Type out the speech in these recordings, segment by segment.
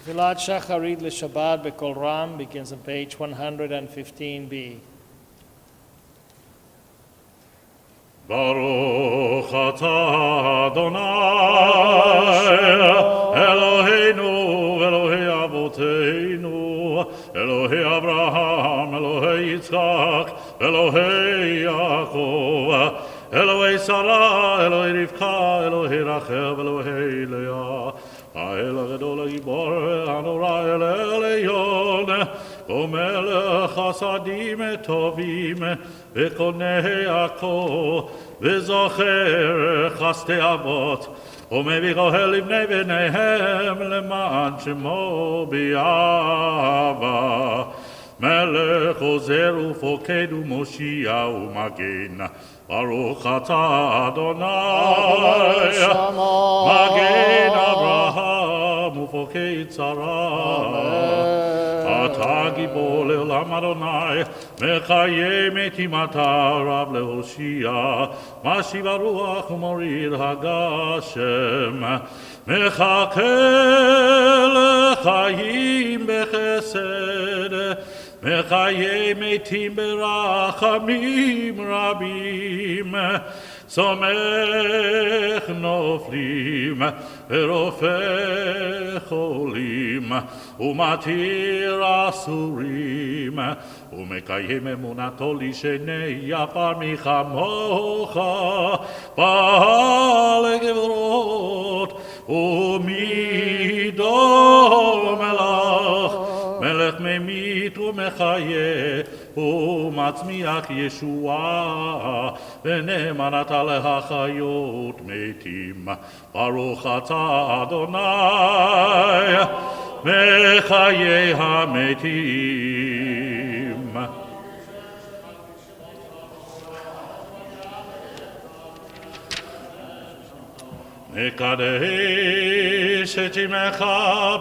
Tefillat Shacharit Shabbat B'Kol Ram begins on page 115b. Baruch atah Adonai Eloheinu Elohei Avoteinu Elohei Abraham Elohei Yitzchak Elohei Yaakov Elohei Sarah Elohei Rivka Elohei Rachel Elohei Leah האל הגדול הגיבור והנורא אל עליון ומלך חסדים טובים וקונה הכל וזוכר חסדי אבות ומביא אוהל לבני בניהם למען שמו באהבה מלך עוזר ופוקד ומושיע ומגן ברוך אתה אדוני מגן אברהם ופוקד שרה אתה גיבור לעולם אדוני מחיה מתים אתה רב להושיע משיב הרוח ומוריד הגשם מחכה לחיים בחסד מחיה מתים ברחמים רבים סומך נופלים ורופא חולים ומתיר אסורים ומקיים אמונתו לשני יפה מחמוך בעל גברות ומידו מלך מלך ממית ומחיה ומצמיח ישועה ונאמן אתה להחיות מתים ברוך אתה אדוני מחיי המתים מקדש את שמך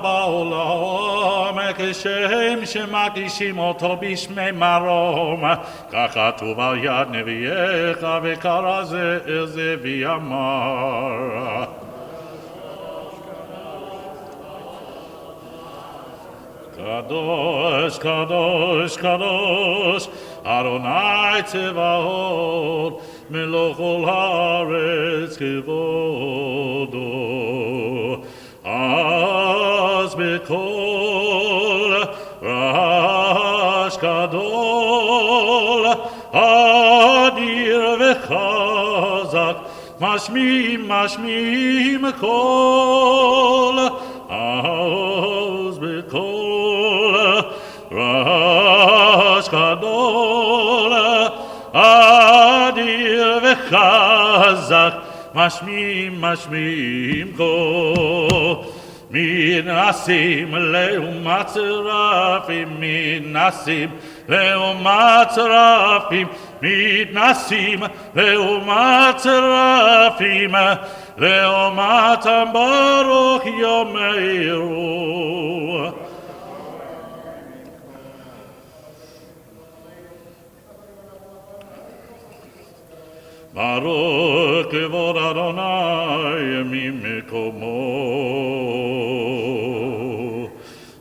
בעולם כשם שמקדישים אותו בשמי מרום כך כתוב על יד נביאך וקרא זה ויאמר קדוש קדוש קדוש אדוני צבאות מלוך כל הארץ כבודו אז בקול רעש גדול אדיר וחזק משמיעים קול אז בקול רעש גדול אדיר וחזק משמיעים קול מנסים לעומת צרפים מתנסים לעומת צרפים מתנסים לעומת צרפים לעומתם ברוך יאמרו ברוך כבוד אדוני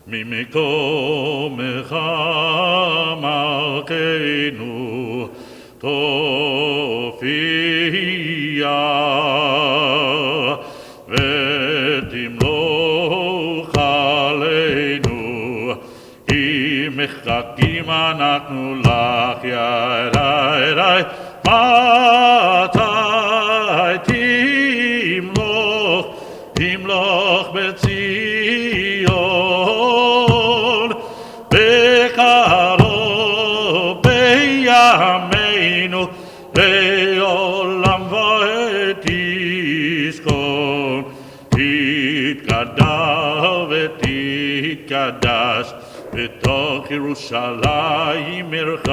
ממקומך מלכנו תופיע ותמלוך עלינו כי מחכים אנחנו לך ידי מתי תמלוך בציון בקרוב בימינו לעולם ותשכון תתגדל ותתקדש בתוך ירושלים עירך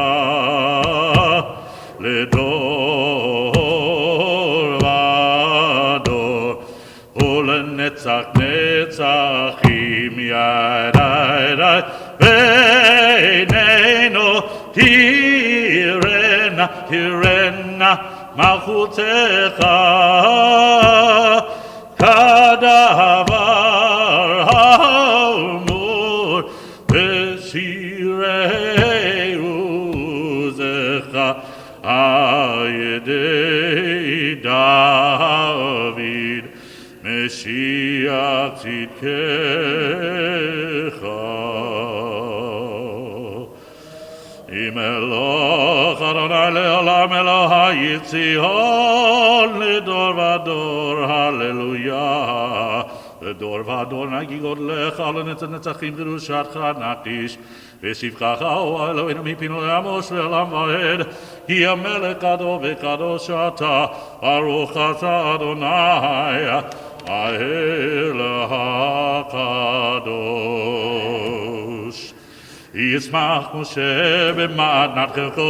לדור ודור ולנצח נצחים ידי בינינו תירנה מלכותך כדבר Melech Adonai le'olam Elohai Tzion לדור ודור, הללויה. לדור ודור נגיגות לך, לנצח נצחים קדושתך נקיש. ושבחך הוא אלוהינו מפינו לעמוש לעולם ועד. כי המלך קדוש וקדוש אתה, ברוך אתה אדוני, האל הקדוש. ישמח משה במתנתך,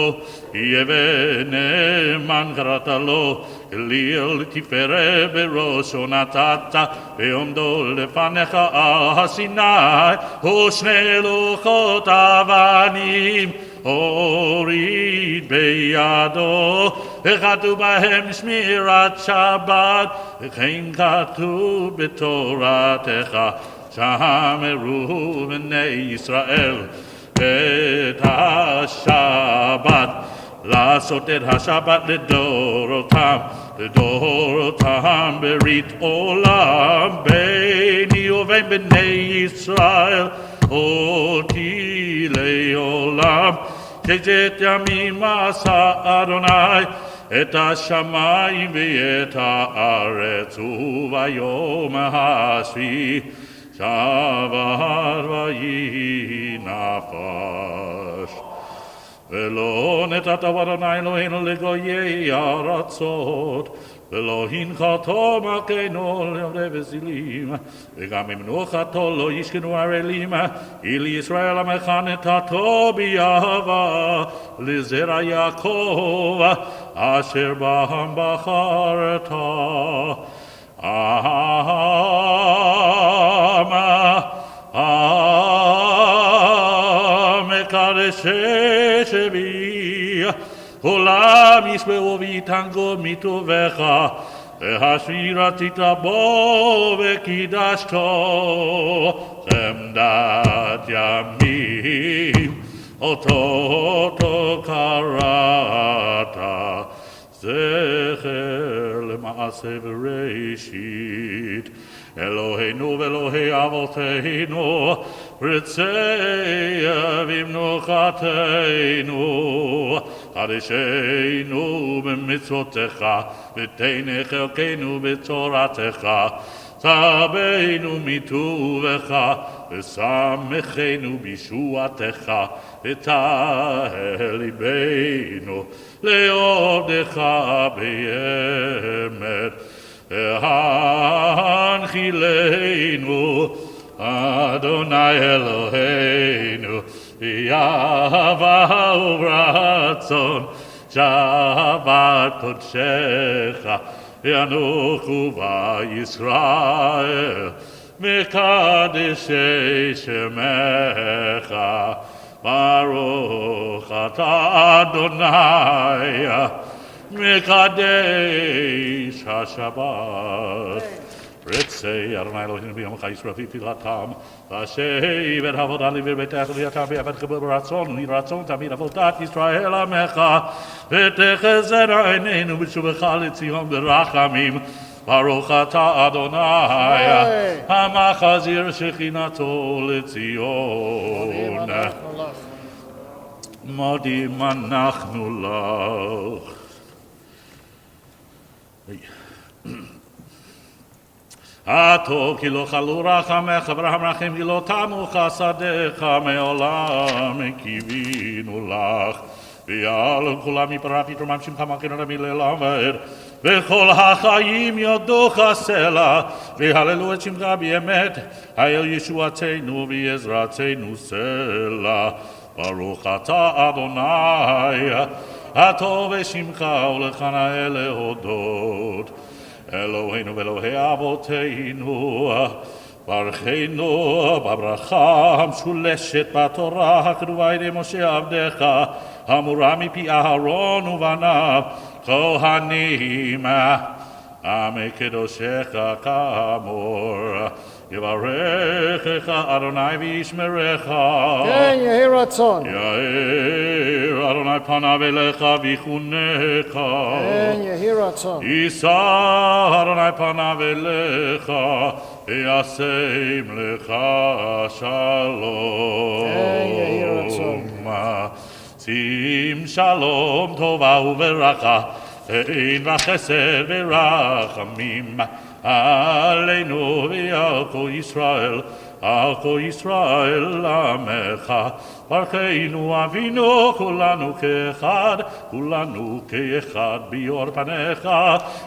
יהיה ונאמן קראת לו, כליל תפארת בראשו נתת, ועומדו לפניך על הסיני, ושני לוחות אבנים הוריד בידו, וכתוב בהם שמירת שבת, וכן כתוב בתורתך, שמרו בני ישראל את השבת, לעשות את השבת לדורותם, לדורותם ברית עולם, ביני ובין בני ישראל אותי לעולם. ששת ימים עשה אדוני את השמיים ואת הארץ, וביום השביעי שבת ויהי נפש. ולא נתת אדוני אלוהינו לגויי ארצות, ולא הנחתו מלכנו לעבדי בזילים, וגם במנוחתו לא ישכנו ערלים, אל ישראל עמך נתתו באהבה לזרע יעקב, אשר בהם בחרת. מקדשי שבי, עולם ישמעו ויתענגו מטובך, והשביעי רצית בו וקידשתו, חמדת ימים אותו קראת, זכר למעשה בראשית. אלוהינו ואלוהי אבותינו, רצה במנוחתנו, קדשנו במצוותיך, ותן חלקנו בתורתך, צווינו מטובך, ושמחנו בישועתך, ותהל ליבנו לעובדך באמת. הנחילנו אדוני אלוהינו באהבה וברצון, שבת קודשך ינוחו בישראל, מקדשי שמך. ברוך אתה אדוני מקדש השבת. רצי אדוני אלוהינו ביומך ישראל תפילתם, והשב את עבודה לבביתך ויתה בעבדך ברצון ולרצון תמיד עבודת ישראל עמך, ותחזינה עינינו בשובך לציון ברחמים. ברוך אתה אדוני המחזיר שכינתו לציון. מודים אנחנו לך. הטוב כי לא חלו רחמך, אברהם רחם כי לא תמו חסדיך, מעולם קיווינו לך. ויעלו כולם מפרה פתרומם שמך מלכנו רבי לעולם ועד, וכל החיים יודוך סלע, והללו את שמך באמת, האל ישועתנו ועזרתנו סלע. ברוך אתה אדוני הטוב ושמך ולך נאה להודות. אלוהינו ואלוהי אבותינו, ברכנו בברכה המשולשת בתורה הכתובה על ידי משה עבדך, אמורה מפי אהרון ובניו כהנים, מקדושך כאמור. יברכך אדוני וישמרך, כן יהי רצון. יאיר אדוני פניו אליך ויחונך, כן יהי רצון. יישא אדוני פניו אליך וישם לך שלום. שים שלום טובה וברכה, אין וחסד ורחמים עלינו ועל כל ישראל, על כל ישראל עמך. ברכנו אבינו כולנו כאחד, כולנו כאחד ביור פניך,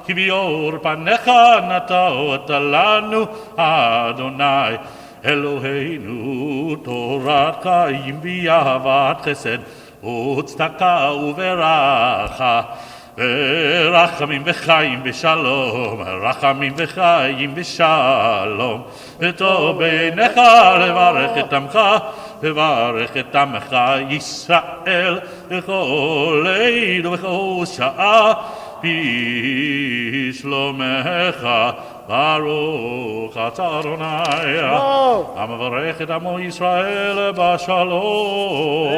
כי ביור פניך נתת לנו אדוני אלוהינו תורת חיים ואהבת חסד וצדקה וברכה. ורחמים וחיים ושלום, רחמים וחיים ושלום. וטוב בעיניך לברך את עמך, לברך את עמך ישראל, בכל עת ובכל שעה, בשלומך ברוך אתה אדוני, המברך את עמו ישראל בשלום.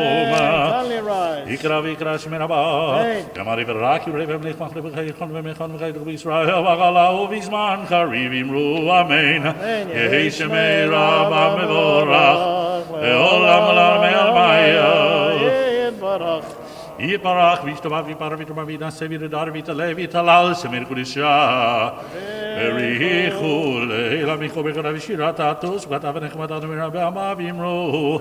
יקרא ויקרא שמי רבה, אמרי ורק יראה ומלך מחלף וחייכון ומכון וחייך בישראל, וגלה ובזמן קריב אמרו אמן. יהי שמי רבה מבורך, לעולם עולם עלמיה. יתברך וישתבח ויפאר ויתרומם ויתנשא ויתהדר ויתעלה ויתהלל שמי קודשה. בריחו לילה מיכו בקרא ושירת הטוס וכתב ונחמתנו מרבה עמה ואמרו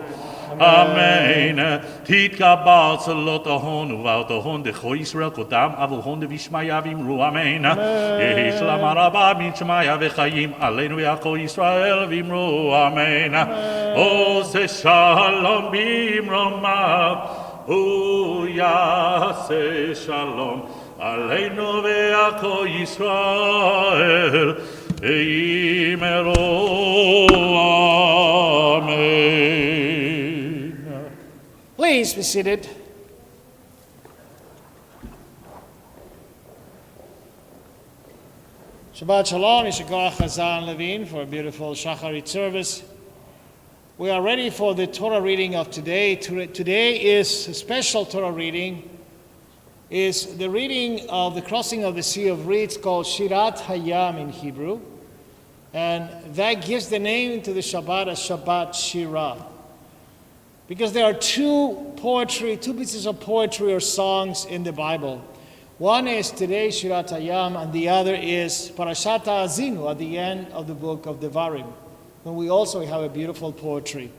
אמן. תתקבל צלות ההון ובעל ההון דכו ישראל קודם אבל הון דבישמיה ואמרו אמן. יהי שלמה רבה משמיה וחיים עלינו ועל כל ישראל ואמרו אמן. עושה שלום במרומיו הוא יעשה שלום עלינו ועל כל ישראל ואמרו אמן. Please be seated. Shabbat Shalom, Yishakar Chazan Levine for a beautiful Shacharit service. We are ready for the Torah reading of today. Today is a special Torah reading. Is the reading of the crossing of the Sea of Reeds called Shacharit-10am in Hebrew. And that gives the name to the Shabbat as Shabbat Shirah. Because there are two pieces of poetry or songs in the Bible. One is today Shacharit-10am and the other is Parashat Ha'azinu at the end of the book of Devarim, when we also have a beautiful poetry.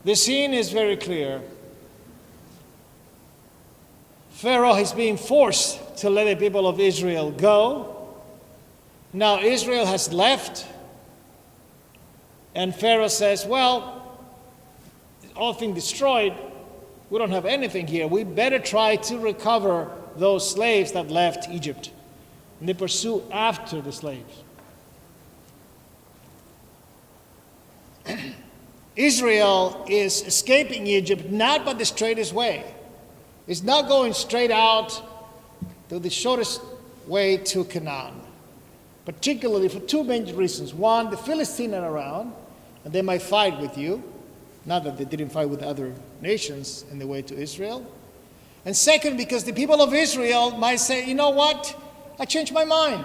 The scene is very clear. Pharaoh is being forced to let the people of Israel go. Now Israel has left, and Pharaoh says, well, all things destroyed, we don't have anything here. We better try to recover those slaves that left Egypt. And they pursue after the slaves. Israel is escaping Egypt not by the straightest way. It's not going straight out to the shortest way to Canaan, particularly for two main reasons. One, the Philistines are around, and they might fight with you. Not that they didn't fight with other nations in the way to Israel. And second, because the people of Israel might say, you know what? I changed my mind.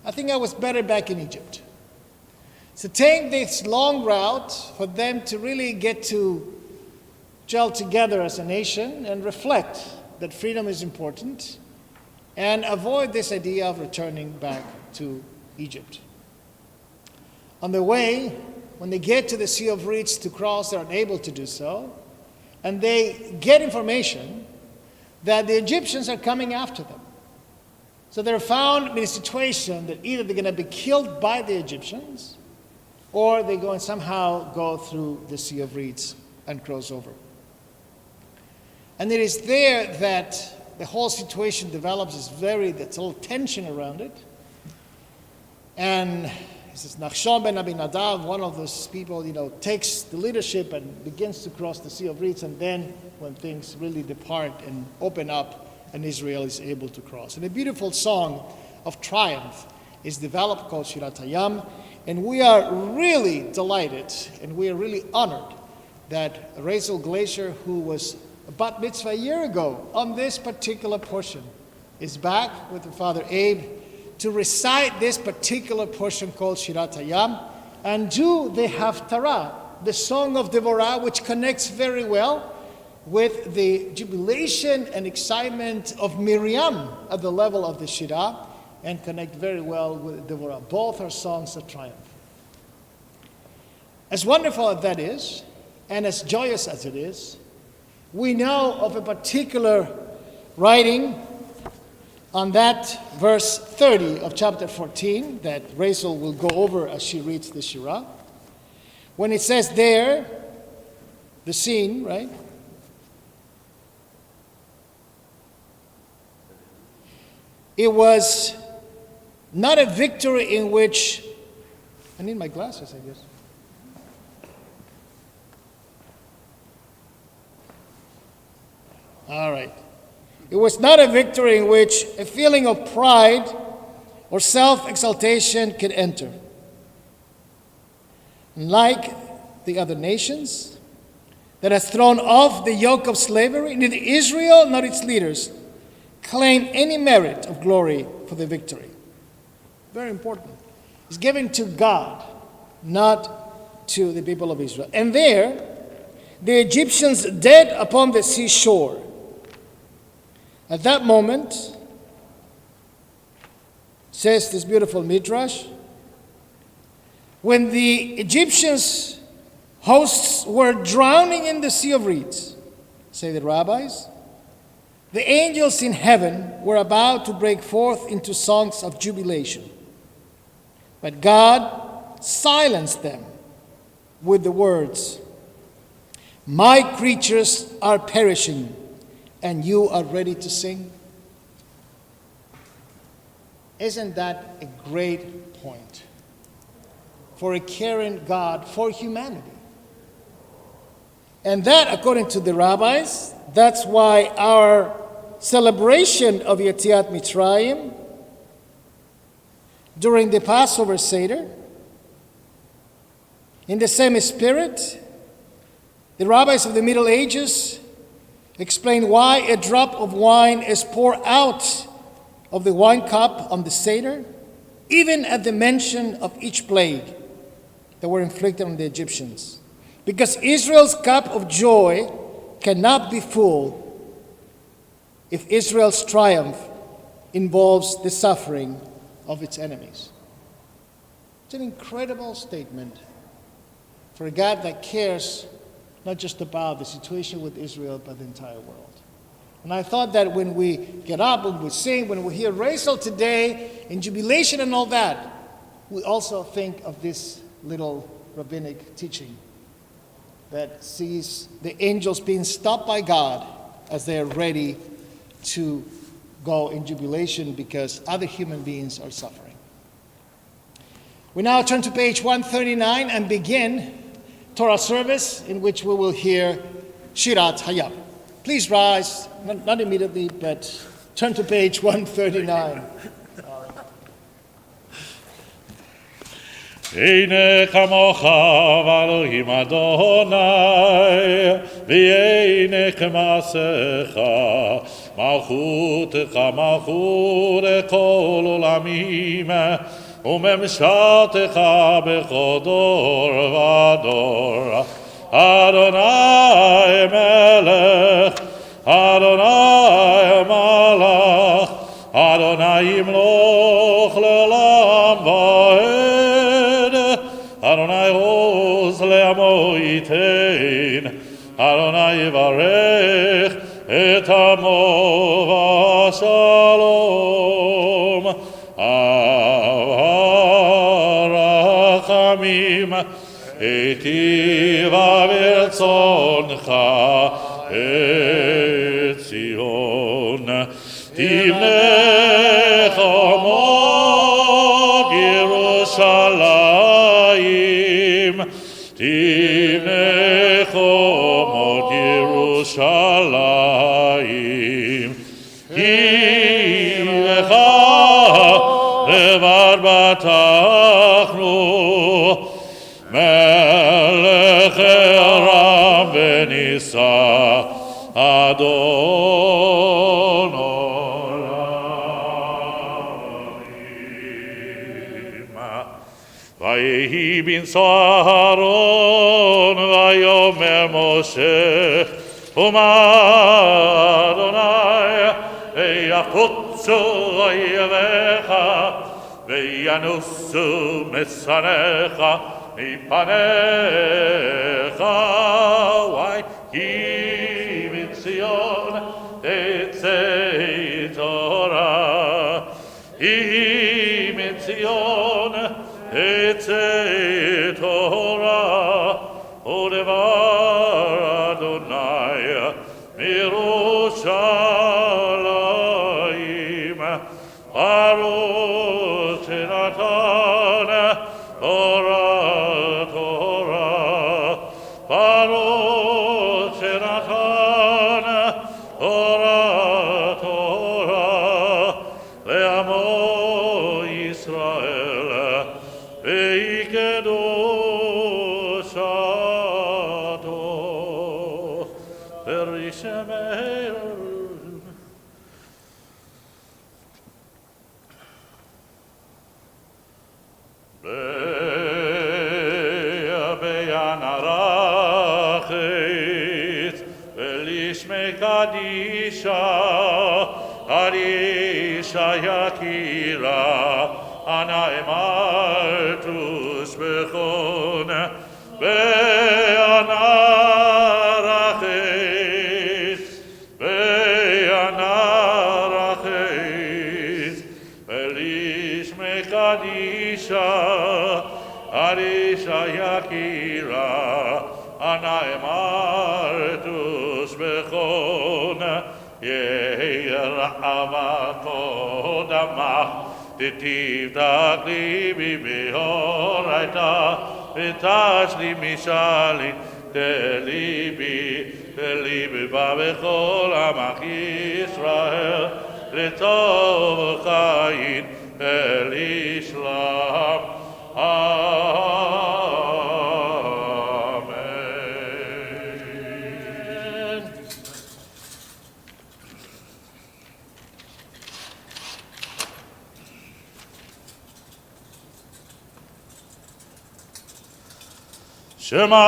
I think I was better back in Egypt. So take this long route for them to really get to gel together as a nation and reflect that freedom is important and avoid this idea of returning back to Egypt. On the way, when they get to the Sea of Reeds to cross, they're unable to do so, and they get information that the Egyptians are coming after them. So they're found in a situation that either they're going to be killed by the Egyptians or they're going to somehow go through the Sea of Reeds and cross over. And it is there that the whole situation develops. There's a little tension around it. And this is Nachshon ben Abinadab, one of those people, takes the leadership and begins to cross the Sea of Reeds. And then when things really depart and open up, and Israel is able to cross. And a beautiful song of triumph is developed called Shacharit-10am. And we are really delighted and we are really honored that Rachel Glacier, who was a bat mitzvah a year ago on this particular portion, is back with her father Abe to recite this particular portion called Shacharit-10am and do the Haftarah, the Song of Devorah, which connects very well with the jubilation and excitement of Miriam at the level of the Shirah, and connect very well with Devorah. Both are songs of triumph. As wonderful as that is, and as joyous as it is, we know of a particular writing on that verse 30 of chapter 14 that Rachel will go over as she reads the Shirah. When it says there, the scene, right? It was not a victory in which, I need my glasses, I guess. All right. It was not a victory in which a feeling of pride or self-exaltation could enter. Like the other nations that has thrown off the yoke of slavery, neither Israel nor its leaders claim any merit of glory for the victory. Very important. It's given to God, not to the people of Israel. And there, the Egyptians dead upon the seashore. At that moment, says this beautiful midrash, when the Egyptians' hosts were drowning in the sea of reeds, say the rabbis, the angels in heaven were about to break forth into songs of jubilation. But God silenced them with the words, "My creatures are perishing, and you are ready to sing." Isn't that a great point for a caring God for humanity? And that, according to the rabbis, that's why our celebration of Yetziat Mitzrayim during the Passover Seder, in the same spirit, the rabbis of the Middle Ages explain why a drop of wine is poured out of the wine cup on the Seder, even at the mention of each plague that were inflicted on the Egyptians. Because Israel's cup of joy cannot be full if Israel's triumph involves the suffering of its enemies. It's an incredible statement for a God that cares not just about the situation with Israel, but the entire world. And I thought that when we get up, when we sing, when we hear Rachel today, in jubilation and all that, we also think of this little rabbinic teaching that sees the angels being stopped by God as they are ready to go in jubilation because other human beings are suffering. We now turn to page 139 and begin Torah service in which we will hear Shacharit-10am. Please rise, not immediately, but turn to page 139. הנה כמוך ואלוהים אדוני, והנה כמעשיך, מלכותך מלכות כל עולמים, וממשלתך בכל דור ודור. אדוני מלך, אדוני מלך, אדוני ימלוך לעולם ועד. אדוני עוז לעמו ייתן, אדוני יברך את עמו בשלום. הרחמים היטיבה ברצונך את ציון, תבנה חומות ירושלים, תבנה חומות ירושלים, כי לך לבד בטחנו, מלך רם ונישא, אדון עולם. כי בנשוא אהרון ויאמר משה ומר אדוני ויחוצו אויביך וינוסו משנאיך מפניך ויהי מציון תצא תורה יהי מציון תצא תורה ודבר אדוני מירושלים ברוך שנתן תורה תורה ברוך שנתן תורה תורה לעמו ישראל והיא קדושתו ורשמנו ביין הרחץ ולשמי קדישה קדישה יקירה אנא אמרתוס בכון ביין הרחץ ביין הרחץ ולשמי קדישה קדישה יקירה אנא אמרתוס בכון יהי רעמה קודמה תתבדק ליבי בהורייתא ותשלים משאלי דליבי בא בכל עמך ישראל לטוב וחיים ולשלום Amen. Shema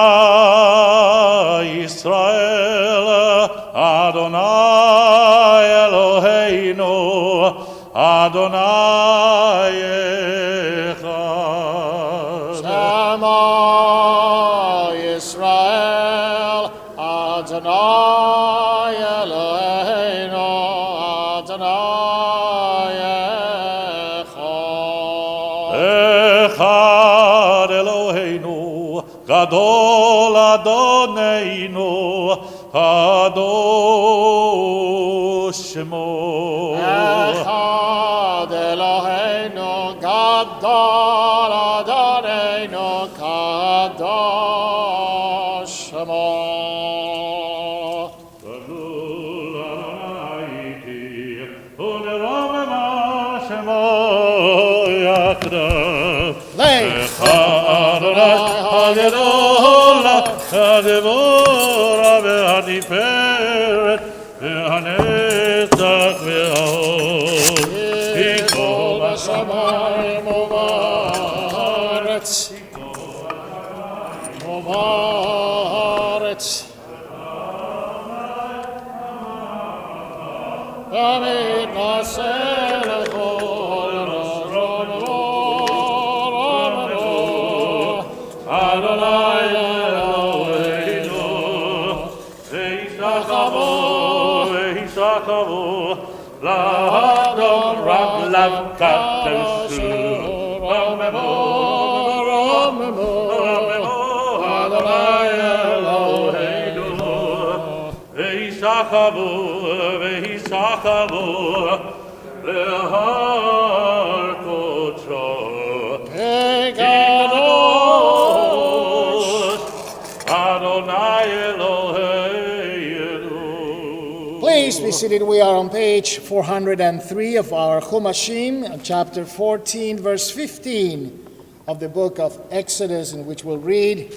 Yisrael Adonai Eloheinu Adonai Echad. Shema Yisrael Adonai Eloheinu Adonai Echad. Echad Eloheinu Gadol Adoneinu Kadosh Shemo. Echad Eloheinu Gadol Adoneinu Kadosh Shemo. Gadol Adonai Uneromema Shemo Yachdav. Echad Adonai Hagedol Hagevora ve'haniferet ve'hanetzach ve'ahod Yikol bashamayim u'ba'aretz u'ba'aretz Tamid naseh lechol romevo Adonai Eloheinu ve'isachavo la'adon raglav kadosu romemo Adonai Eloheinu ve'isachavo le'har kodsho Adonai Eloheinu. Please be seated. We are on page 403 of our Chumashim, chapter 14, verse 15 of the book of Exodus, in which we'll read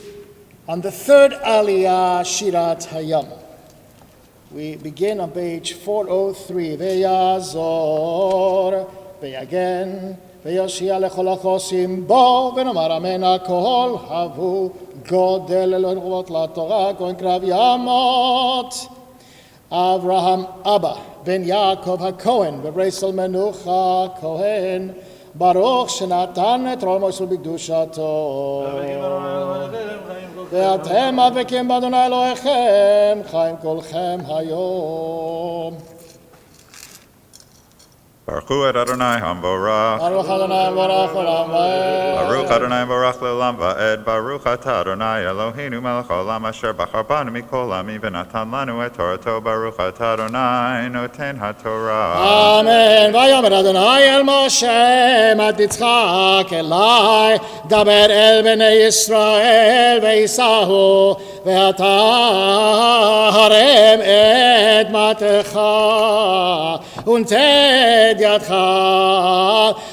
on the third Aliyah, Shacharit-10am. We begin on page 403. Ve'yazor, ve'yagen, ויושיע לכל החוסים בו, ונאמר אמן הכל, הבו גודל אלוהים רבות לתורה, כהן קרב ימות. אברהם אבא, בן יעקב הכהן, בברסל מנוחה כהן, ברוך שנתן את רוב מויסל בקדושתו. ואתם הדבקים באדוני אלוהיכם, חיים כולכם היום. Baruch Adonai Hamvorach. ברוך אדוני מבורך עולם ועד. Baruch Adonai Borach Le'olam Va'ed. Baruch Atah Adonai Eloheinu melech haolam asher bachar banu mikol ha'amim v'natan lanu et Torato. Baruch Atah Adonai noten haTorah. אמן. ויאמר אדוני אל משה, מה תצחק אלי, דבר אל בני ישראל וייסעו, ואתה הרם את מטך, ונתן ידך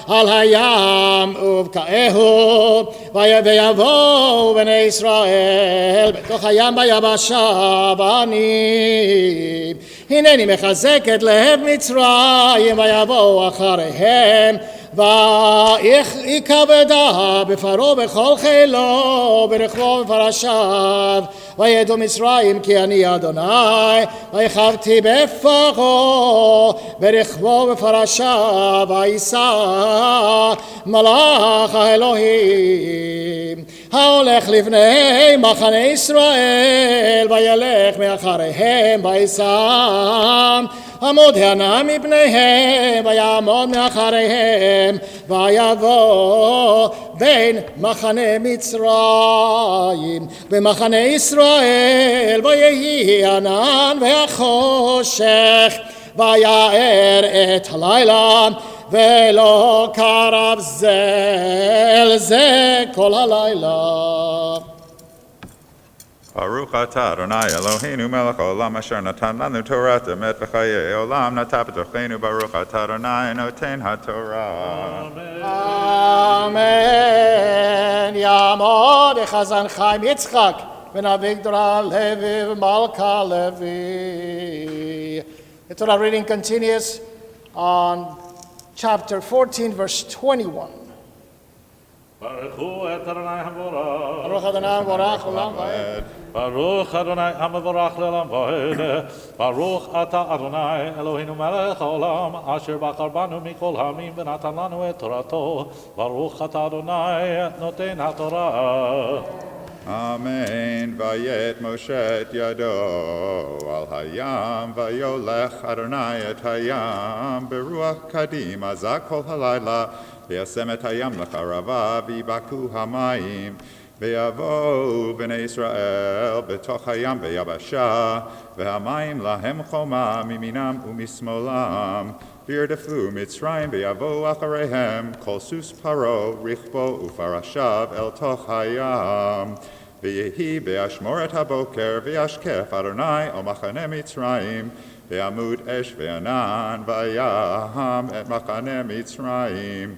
על הים ובקעהו, ויבואו בני ישראל בתוך הים ביבשה, ואני הנני מחזק את לב מצרים, ויבואו אחריהם, ויכבדה בפרעה בכל חילו, ברכבו ובפרשיו, וידעו מצרים כי אני אדוני, ויכבתי בפרעה ברכבו ובפרשיו, ויישא מלאך האלוהים ההולך לפני מחנה ישראל, וילך מאחריהם, ויישא עמוד הענן מפניהם, ויעמוד מאחריהם, ויבוא בין מחנה מצרים ומחנה ישראל, ויהי ענן והחושך, ויער את הלילה, ולא קרב זה אל זה כל הלילה. Baruch Atah Adonai Eloheinu melech haolam asher natan lanu Torat emet v'chayei olam nata b'tochenu. Baruch Atah Adonai noten haTorah. אמן. יעמוד החזן חיים יצחק בן אביגדור הלוי ומלכה לוי. The Torah reading continues on chapter 14, verse 21. ברכו את אדוני המבורך. ברוך אדוני מבורך עולם ועד. ברוך אדוני המבורך לעולם ועד. ברוך אתה אדוני אלוהינו מלך העולם, אשר בחר בנו מכל העמים ונתן לנו את תורתו. ברוך אתה אדוני נותן התורה. Amen. Vayet Moshe et yado al hayam, vayolech Adonai et hayam, beruach kadim azak kol halayla, v'yasem et hayam lecharava, v'yibaku hamayim, v'yavo b'nei Israel b'toch hayam v'yabasha, v'hamayim lahem choma miminam umismolam, v'yirdefu Mitzrayim v'yavo acharehem, kol sus paro richbo ufarashav el toch hayam. V'yehi be'ashmoret haboker v'yashkef Adonai o machane Mitzrayim v'yamud esh v'yanan v'yaham et machane Mitzrayim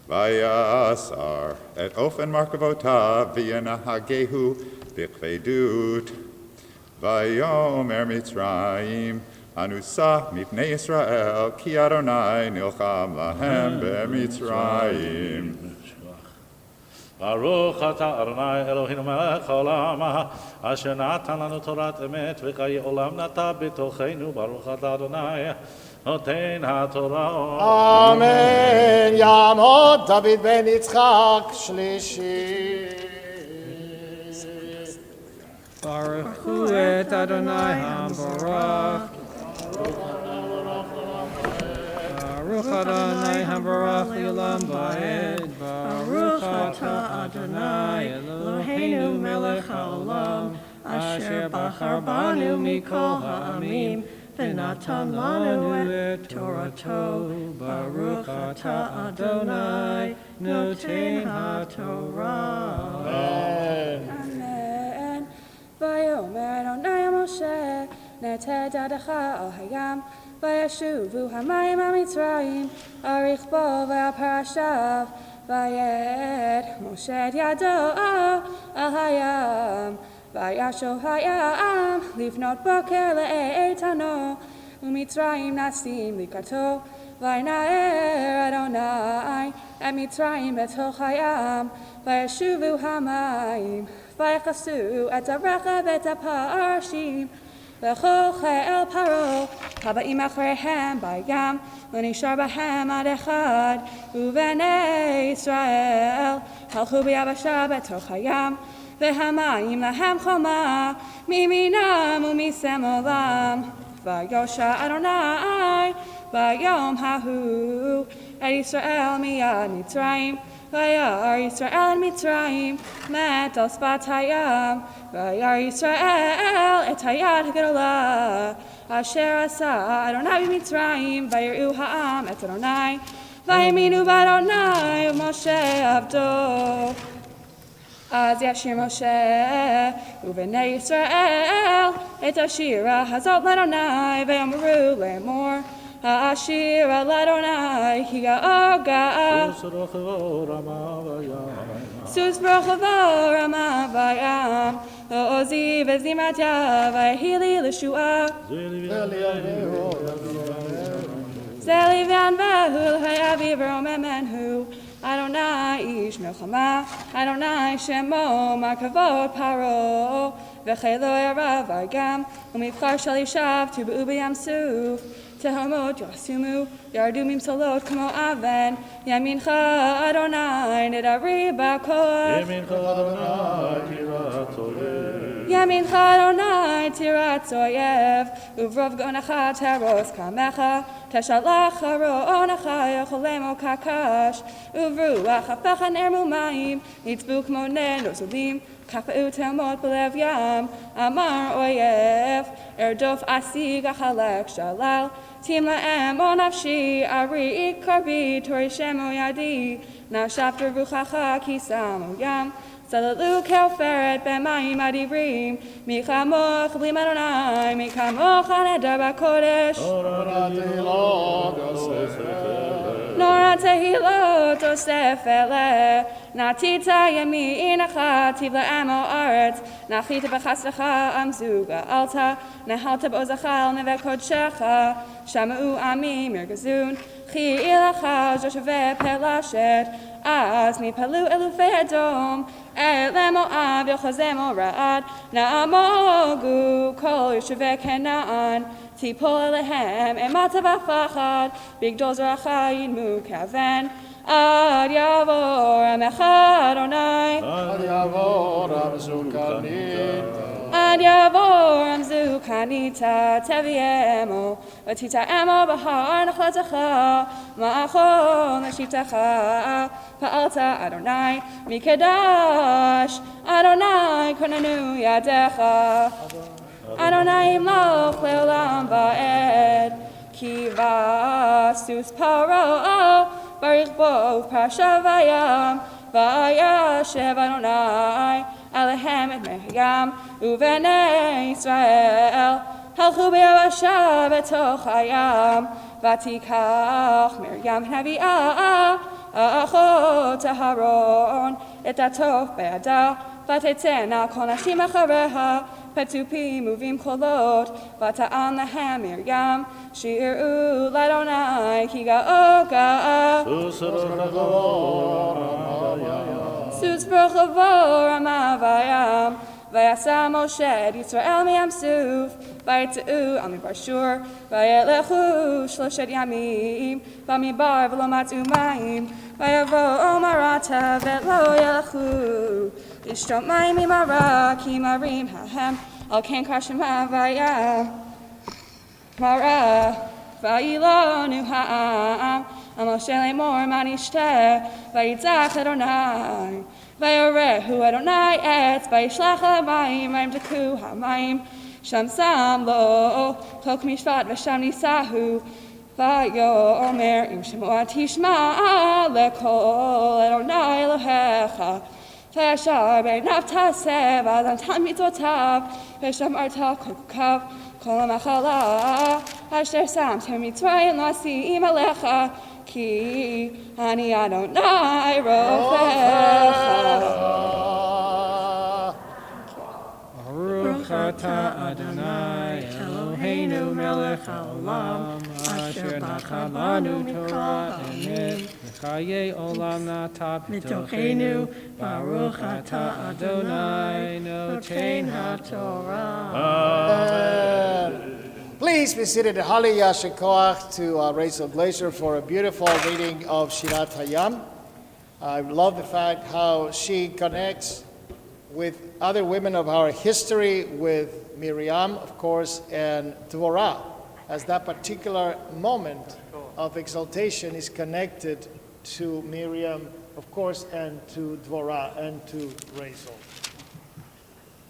v'yasar et ofen markavotav v'yenahagehu v'chvedut v'yomer Mitzrayim Anusa mipnei Yisrael ki Adonai nilcham lahem be'Mitzrayim. ברוך אתה אדוני אלוהינו מלך העולם, אשר נתן לנו תורת אמת וחיי עולם נטע בתוכנו. ברוך אתה אדוני נותן התורה. אמן. יעמוד דוד בן יצחק שלישי. ברכו את אדוני המבורך. ברוך אדוני המבורך לעולם ועד. ברוך אתה אדוני אלוהינו מלך העולם, אשר בחר בנו מכל העמים ונתן לנו את תורתו. ברוך אתה אדוני נותן התורה. אמן. ויאמר אדוני אל משה, נטה ידך על הים, וישובו המים המצרים, אריך בו ועל פרשיו, ויט משה את ידו על הים, וישוב הים לפנות בוקר לאיתנו, ומצרים נסים לקראתו, וינער אדוני את מצרים בתוך הים, וישובו המים, ויכסו את הרכב ואת הפרשים, וכל חיל פרעה הבאים אחריהם בים, לא נשאר בהם עד אחד, ובני ישראל הלכו ביבשה בתוך הים, והמים להם חומה מימינם ומשמאלם. ויושע אדוני ביום ההוא את ישראל מיד מצרים, וירא ישראל את מצרים מת על שפת הים, וירא ישראל את היד הגדולה אשר עשה אדוני במצרים, ויראו העם את אדוני, ויאמינו באדוני ומשה עבדו. אז ישיר משה ובני ישראל את השירה הזאת לאדוני, ויאמרו לאמור, השירה לאדוני כי גאו גאה. סוס ברחבו רמה בים, לא עוזיב את זמרתיה, ויהי לי לישועה. זה לוויין והוא לאביו ורוממן הוא, אדוני איש מלחמה, אדוני שמו מרכבות פרעה, וחילו ירב וגם, ומבחר של ישב טובעו בים סוף. תהומות יסומו, ירדו ממסולות כמו אבן, ימינך אדוני נדרי בכוח. ימינך אדוני תירץ אויב. ימינך אדוני תירץ אויב, וברוב גאונך תרוס קמך, תשלח ארונך יכולמו כקש, וברוח אפיך נרמו מים, נצבו כמו נוזלים, קפאו תהומות בלב ים. אמר אויב, ארדוף אשיג אחלק שלל, תמלאם או נפשי, ארי קרבי, תורי שמו ידי, נשף רוחך כי שמו ים. צללו כעופרת במים אדירים, מי כמוך בלי אדוני, מי כמוך נדר בקודש. נורא תהילות אוסף אלה, נטית ימינך תבלעם הארץ, נחית בחסדך עמזו גאלת, נהלת בעוזך על נווה קודשך, שמעו עמים ירגזון, כי לך זושבי פלשת, אז נפלו אלופי אדום, אל מואב יחזמו רעד, נעמוגו כל יושבי כנען, תיפול עליהם אימתה ופחד, בגדול זרעך ינמו כאבן, עד יעבור עמך אדוני, עד יעבור עמזו קניתה. עד יעבור עמזו קניתה, תביאמו, ותטעמו בהר נחלתך, מאכול נשיבתך, פעלת אדוני מקדש, אדוני כוננו ידיך. אדוני ימלוך לעולם ועד, כי בסוס פרעה ברכבו ופרשה בים, וישב אדוני עליהם את מי הים, ובני ישראל הלכו ביבשה בתוך הים, ותיקח מרים הנביאה אחות אהרון את התוף בידה, ותצאנה כל נשים אחריה, פצופים ובים קולות, ותען להם מרים, שיראו לאדוני כי גאו גאה. סוס ברחבו רמה בים, ויסע משה את ישראל מים סוף, ויצאו על מדבר שור, וילכו 3 ימים במדבר ולא מצאו מים, ויבואו מרתה ולא ילכו לשתות מים ממרה, כי מרים הם, על כן קרא שמה בים מרה. וילונו העם על משה לאמור מה נשתה, ויצעק אדוני, ויראהו אדוני עץ, וישלח על המים, וימתקו המים, שם שם לו חוק משפט ושם נישאו, ויאמר אם שמוע תשמע לקול אדוני אלוהיך, וישר בעיניו תעשה ועל נתן מצוותיו, ושמרת כל חוקיו, כל המחלה אשר שמתם מצרים לא אשים עליך, כי אני אדוני רופאך. ברוך אתה אדוני אלוהינו Eloheinu melech haolam, asher bachar banu Torah emet, v'chaye olam nata b'tochenu, Baruch atah Adonai noten haTorah. Please be seated. Hallelujah Shekoach to Rachel Glacier for a beautiful reading of Shacharit-10am. I love the fact how she connects with other women of our history, with Miriam, of course, and Dvorah, as that particular moment of exaltation is connected to Miriam, of course, and to Dvorah, and to Rachel.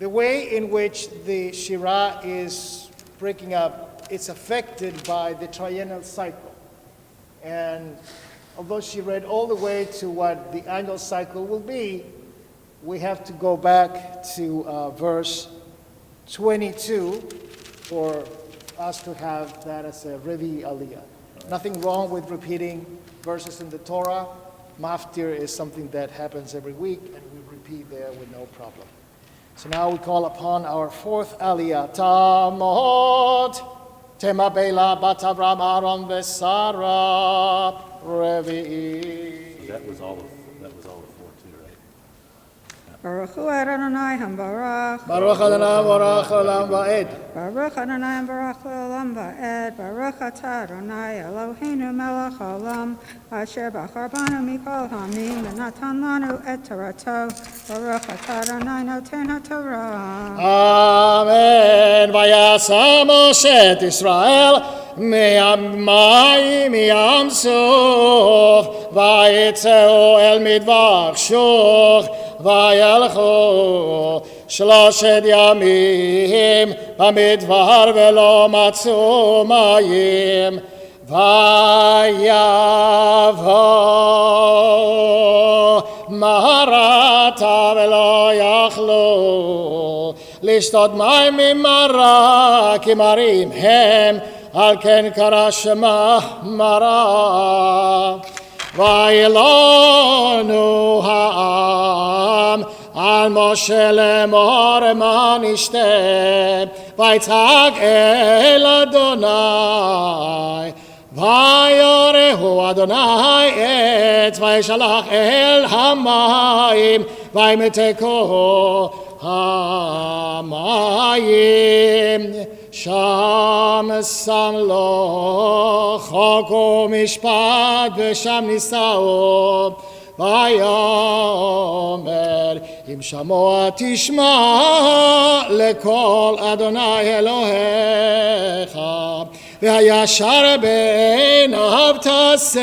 The way in which the Shirah is breaking up, it's affected by the triennial cycle. And although she read all the way to what the annual cycle will be, we have to go back to verse 22 for us to have that as a Revi Aliyah. Nothing wrong with repeating verses in the Torah. Maftir is something that happens every week, and we repeat there with no problem. So now we call upon our fourth Aliyah. Tamot, Tema Bela, Bat Avram, Aaron, Besara, Revi. That was all of 4 too, right? Baruch hu Adonai hambarach. Baruch Adonai Baruch Olam Va'ed. Baruch Adonai hambarach le'olam va'ed. Baruch atah Adonai Eloheinu melech haolam, asher bachar banu mikol ha'amim v'natan lanu et torato. Baruch atah Adonai noten haTorah. Amen. Vayasa Moshe et Israel מהמים ים סוף ויצאו אל מדבר שוך וילכו 3 ימים במדבר ולא מצאו מים ויבוא מרתה ולא יכלו לשתות מים ממרה כי מרים הם על כן קרא שמה מרה וילונו העם על משה לאמור מה נשתה ויצעק אל אדוני ויורהו אדוני עץ וישלח אל המים וימתקו המים שם שם לו חוק ומשפט ושם נישאו ויאמר אם שמוע תשמע לקול אדוני אלוהיך והישר בעיניו תעשה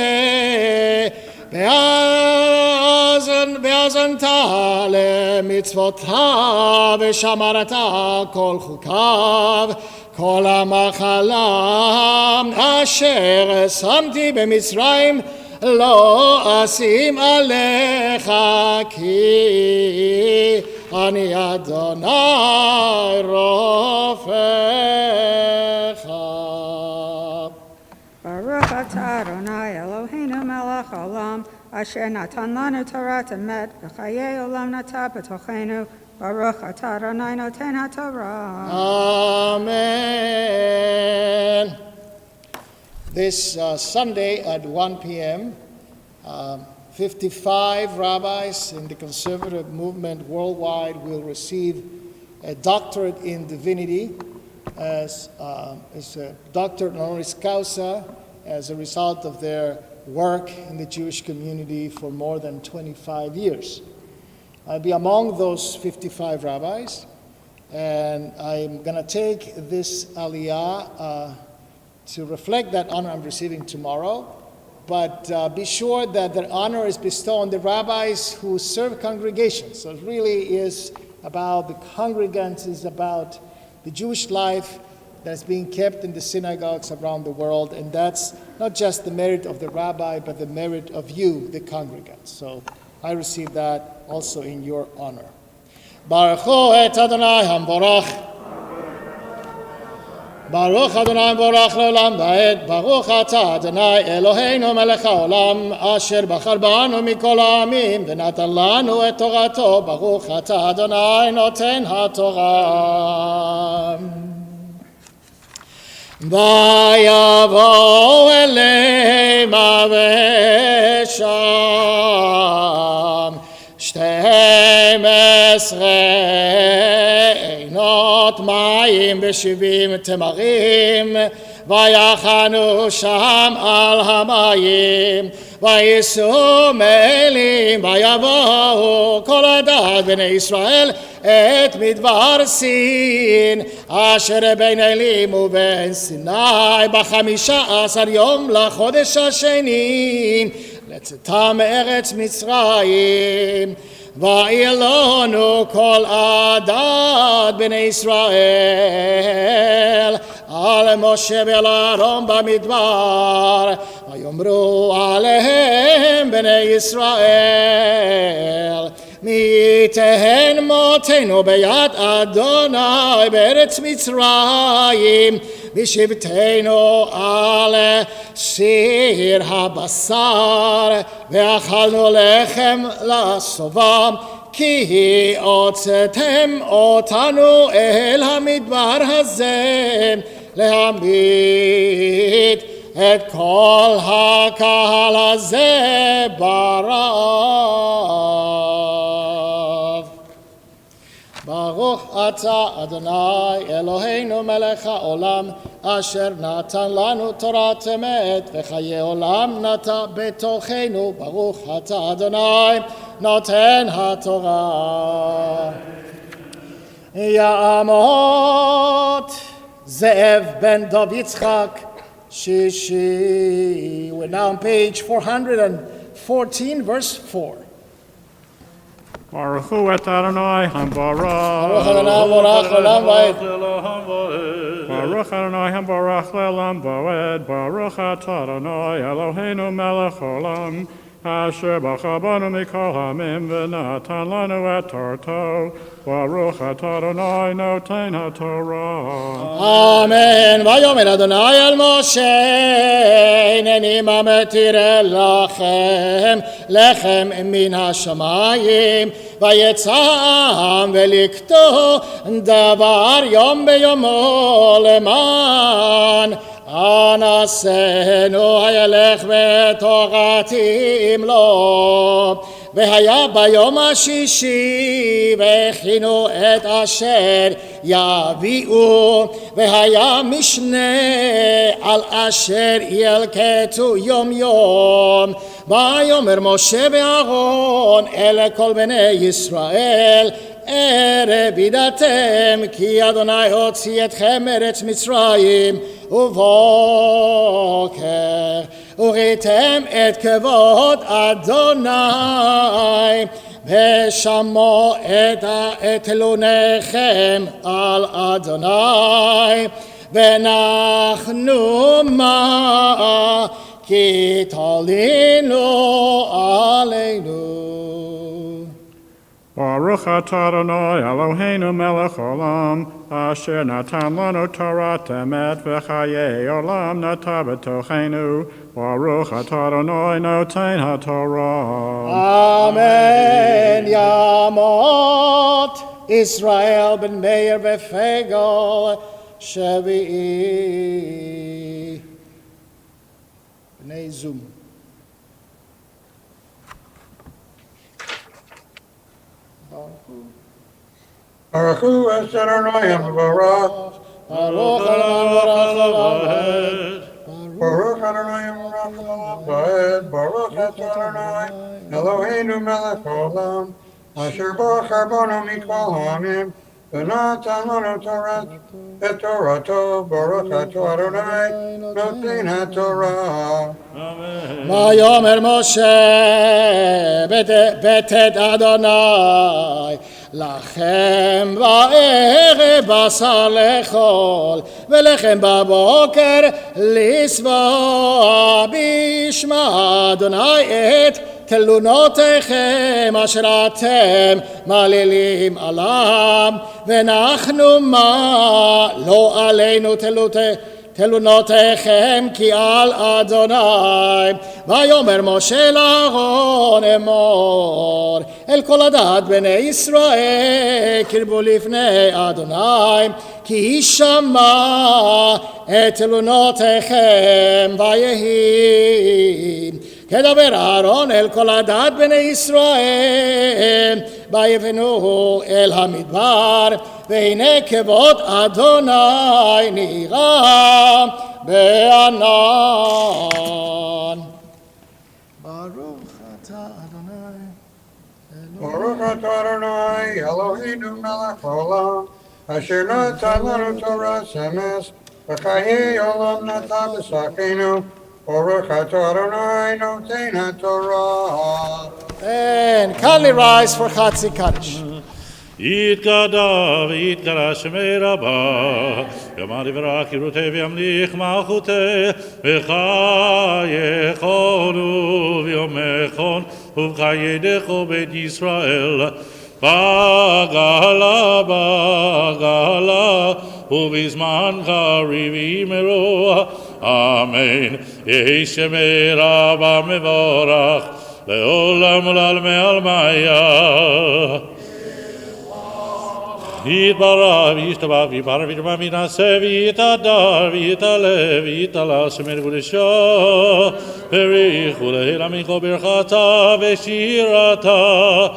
והאזנת למצוותיו ושמרת כל חוקיו כל המחלה אשר שמתי במצרים לא אשים עליך כי אני אדוני רופאך. Baruch atah Adonai Eloheinu melech haolam, asher natan lanu Torah emet, v'chaye olam nata b'tochenu. Baruch atah Adonai noten haTorah. Amen. This Sunday at 1 p.m., 55 rabbis in the conservative movement worldwide will receive a doctorate in divinity as a doctorate honoris causa as a result of their work in the Jewish community for more than 25 years. I'll be among those 55 rabbis, and I'm going to take this aliyah to reflect that honor I'm receiving tomorrow, but be sure that the honor is bestowed on the rabbis who serve congregations. So it really is about the congregants, it's about the Jewish life that's being kept in the synagogues around the world, and that's not just the merit of the rabbi, but the merit of you, the congregants. So I receive that also in your honor. Baruch hu et Adonai hamborach. Baruch Adonai borach le'olam va'ed. Baruch atah Adonai Eloheinu melech haolam asher bachar banu mikol ha'amim v'natan lanu et torato. Baruch atah Adonai noten haTorah. ויבואו אליהם ושם 12 עינות מים ו70 תמרים ויחנו שם על המים וייסעו מאלים ויבואו כל עדת בני ישראל את מדבר סין אשר בין אלים ובין סיני ב15 יום לחודש השני לצאתם מארץ מצרים ואילונו כל עדת בני ישראל על משה ועל אהרון במדבר ויאמרו עליהם בני ישראל מי ייתן מותנו ביד אדוני בארץ מצרים ושבתנו על סיר הבשר ואכלנו לחם לשובע כי הוצאתם אותנו אל המדבר הזה להמית את כל הקהל הזה ברעב. ברוך אתה אדוני אלוהינו מלך העולם אשר נתן לנו תורת אמת וחיי עולם נטע בתוכנו. ברוך אתה אדוני נותן התורה. יעמוד זאב בן דב יצחק שישי. We're now on page 414 verse 4. Baruch hu et Adonai hambarach. ברוך אדוני מבורך לעולם ועד. Baruch Adonai hambarach le'olam va'ed. Baruch atah Adonai Eloheinu melech olam. Asher bacha banu mikol hamim v'natan lanu et torto. Baruch atah Adonai noten haTorah. אמן. ויאמר אדוני אל משה הנני ממטיר לכם לחם מן השמיים ויצא העם ולקטו דבר יום ביומו למען אנסנו הילך בתורתים לו והיה ביום השישי והכינו את אשר יביאו והיה משנה על אשר ילקטו יום יום ויאמר משה ואהרון אל כל בני ישראל ערב ידעתם כי אדוני הוציא אתכם מארץ מצרים ובוקר וראיתם את כבוד אדוני ושמעו את תלונכם על אדוני ואנחנו מה כי תלינו עלינו. Baruch atah Adonai Eloheinu melech olam, asher natan lanu torat emet v'chayei olam nata b'tochenu. Baruch atah Adonai noten haTorah. Amen. Yamot Israel ben Meir befegel Shevi'i Bnei Zum. Baruch hu es Adonai hambarach. Baruch Adonai Baruch Adonai hambarach le'olam va'ed. Baruch es Adonai Eloheinu melech olam. Asher bachar banu mikol ha'amim v'natan lanu et torato. Baruch atah Adonai noten haTorah. ויאמר משה בטאת אדוני לכם בערב בשר לאכול ולחם בבוקר לשבוע בשמע אדוני את תלונותיכם אשר אתם מעלילים עליו ואנחנו מה לא עלינו תלונותיכם כי על אדוני. ויאמר משה לאהרון אמור אל כל עדת בני ישראל קרבו לפני אדוני כי ישמע את תלונותיכם ויהי כדבר אהרון אל כל עדת בני ישראל ויבנו אל המדבר והנה כבוד אדוני נראה בענן. ברוך אתה אדוני Baruch atah Adonai Eloheinu melech haolam asher natan lanu Torah emes v'chayei olam natan b'sachenu. Baruch atah Adonai noten haTorah. And kindly rise for Chatzi Kaddish. יתגדע ויתגלה שמי רבה, יאמר יברח ירותי וימליך מלכותי, וחייכונו ויומכון, ובחיי דכו בית ישראל. בגלה בגלה, ובזמן קריב יאמרו, אמן. יהי שמי רבה מבורך, לעולם ולעלמי עלמיה. יתברך וישתבח ויברך וישמע וינשא ויתהדר ויתעלה ויתעלה שמר קודשו בריחו להילה מכל ברכתה ושירתה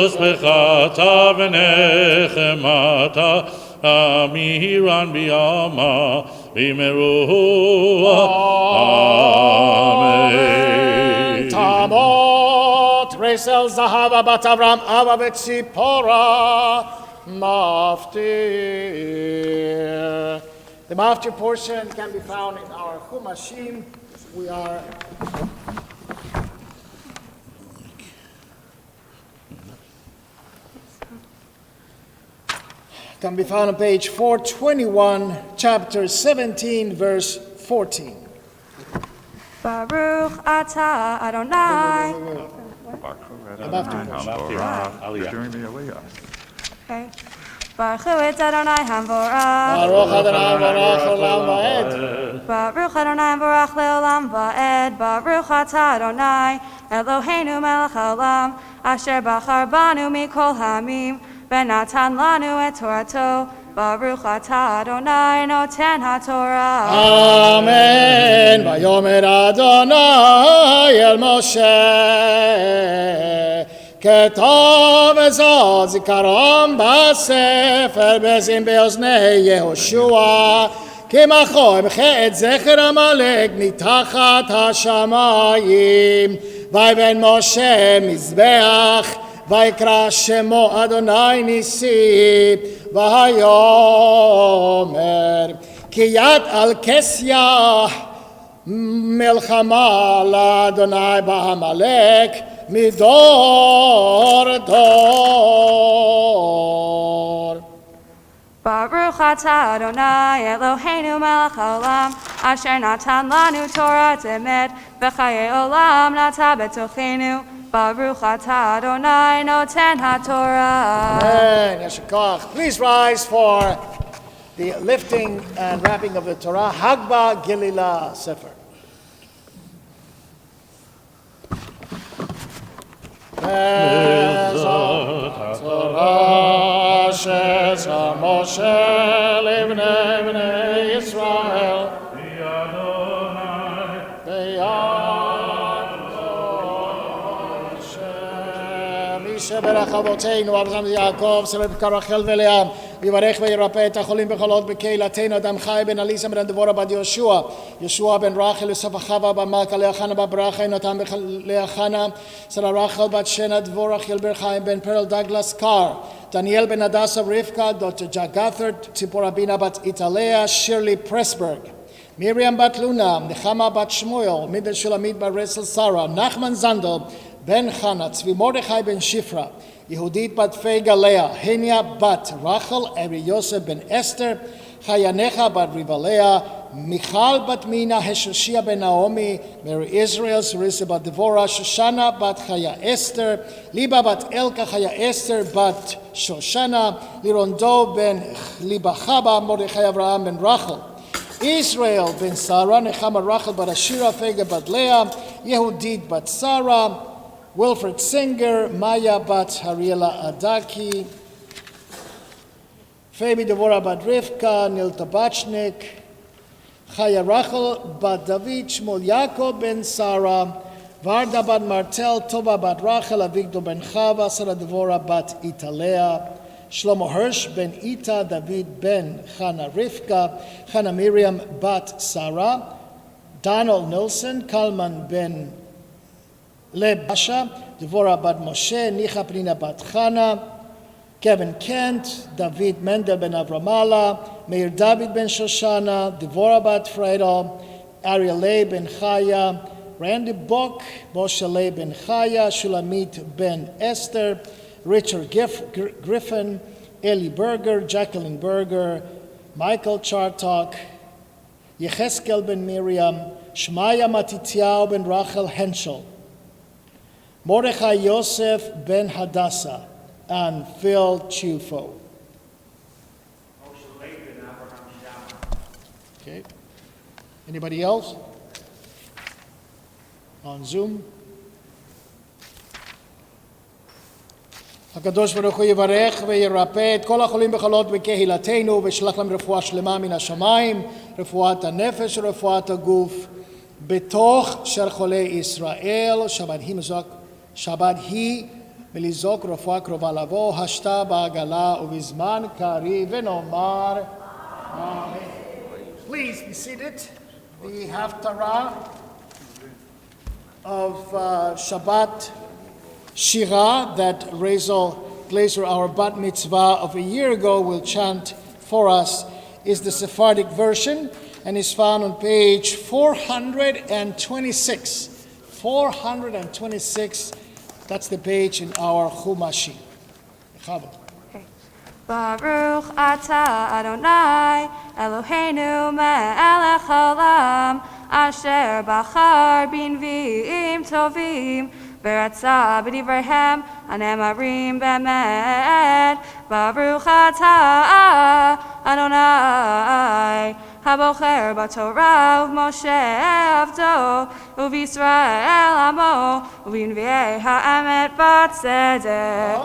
ושמחתה ונחמתה אמירן בימה ויאמרו אמן. תמות רסל זהבה בת אברהם אבא וציפורה maftir. The maftir portion can be found in our Chumashim. We are can be found on page 421, chapter 17, verse 14. Baruch atah Adonai. During the Aliyah. Okay. Baruch et Adonai hamvorach. Baruch Adonai Barach Olam Va'ed. Baruch Adonai Barach Leolam Va'ed. Baruch atah Adonai Eloheinu melech haolam asher bachar banu mikol hamim benatan lanu et Torato. Baruch atah Adonai noten haTorah. Amen. Vayomer Adonai el Moshe. כתוב וזאת זיכרון בספר בזים באוזני יהושע כי מחו אמחה את זכר עמלק מתחת השמיים ויבן משה מזבח ויקרא שמו אדוני ניסי ויאמר כי יד על כסיה מלחמה לאדוני בעמלק מדור דור. Baruch atah Adonai Eloheinu melech haolam asher natan lanu Torah emet v'chayei olam nata betochenu. Baruch atah Adonai noten haTorah. Amen. Yasher koach. Please rise for the lifting and wrapping of the Torah. Hagba Gilila Sefer. Torah sheza Moshe livnei bnei Yisrael beyad Moshe Misha berach avotenu Avraham Yaakov Sarah Rachel v'Leah ויברך וירפא את החולים בחולות בקהילתנו אדם חי בן אליסה בן דבורה בת יהושע יהושע בן רחל יוסף אחווה במלכה לאה חנה בברכה יונתן לאה חנה שרה רחל בת שנה דבורה חילבר חיים בן פרל דגלס קאר דניאל בן הדסה רבקה דוקטור ג'גת'ר ציפורה בינה בת איטליה שירלי פרסברג מרים בת לונה נחמה בת שמואל מידל שולמית בת רסל שרה נחמן זנדל בן חנה צבי מרדכי בן שפרה יהודית בת פייגה לאה, הניה בת רחל, ארי יוסף בן אסתר, חיינך בת ריבליה, מיכל בת מינה, השושיה בן נעמי, מרי ישראל, סריסה בת דבורה, שושנה בת חיה אסתר, ליבה בת אלכה, חיה אסתר בת שושנה, לירונדו בן ליבה חבה, מרדכי אברהם בן רחל. Israel ben Sarah, Nechama Rachel bat Ashira, Fega bat Leah, Yehudit bat Sarah, Wilfred Singer, Maya bat Hariela Adaki, Fabi Devorah bat Rivka, Nil Tabachnik, Chaya Rachel bat David, Shmuel Yaakov ben Sarah, Varda bat Martel, Tova bat Rachel, Avigdor ben Chava, Sarah Devorah bat Italea, Shlomo Hirsch ben Ita, David ben Chana Rivka, Chana Miriam bat Sarah, Donald Nilsson, Kalman ben Leb Basha, Devorah bat Moshe, Nicha Pnina bat Chana, Kevin Kent, David Mendel ben Avramala, Meir David ben Shoshana, Devorah bat Friedel, Ariel ben Chaya, Randy Bock, Moshe ben Chaya, Shulamit ben Esther, Richard Griffin, Eli Berger, Jacqueline Berger, Michael Chartok, Yecheskel ben Miriam, Shmaya Matityahu ben Rachel Henschel, Mordechai Yosef ben Hadassah, and Phil Chufo. Okay. Anybody else? On Zoom? הקדוש ברוך הוא יברך וירפא את כל החולים בחולות בקהילתנו וישלח להם רפואה שלמה מן השמיים, רפואת הנפש ורפואת הגוף בתוך שאר חולי ישראל. שבת היא מלזעוק רפואה קרובה לבוא, השתה בעגלה ובזמן קריב ונאמר אמן. Please be seated. The Haftarah of Shabbat Shira that Rezel Glazer, our bat mitzvah of a year ago, will chant for us is the Sephardic version and is found on page 426. 426, that's the page in our Chumashi. Baruch atah Adonai Eloheinu melech haolam asher bachar b'nvi'im tovim V'ratzah b'divreihem hanemarim be'emet. Baruch atah Adonai habocher b'torah u'Moshe avdo u'Yisrael amo u'b'nvi'ei ha'emet b'tzedek.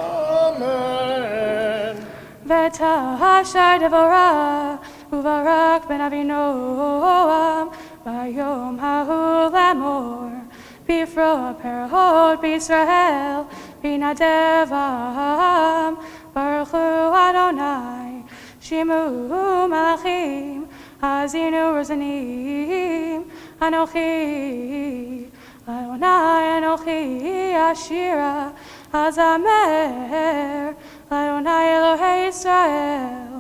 Amen. V'tashar devorah u'Barak ben Avinoam b'yom ha'hu lemor Bifro perot b'Yisrael b'nadevam Baruch hu Adonai Shimu malachim Hazinu rozanim Anochi Adonai Anochi Ashira Hazamer Adonai Elohei Yisrael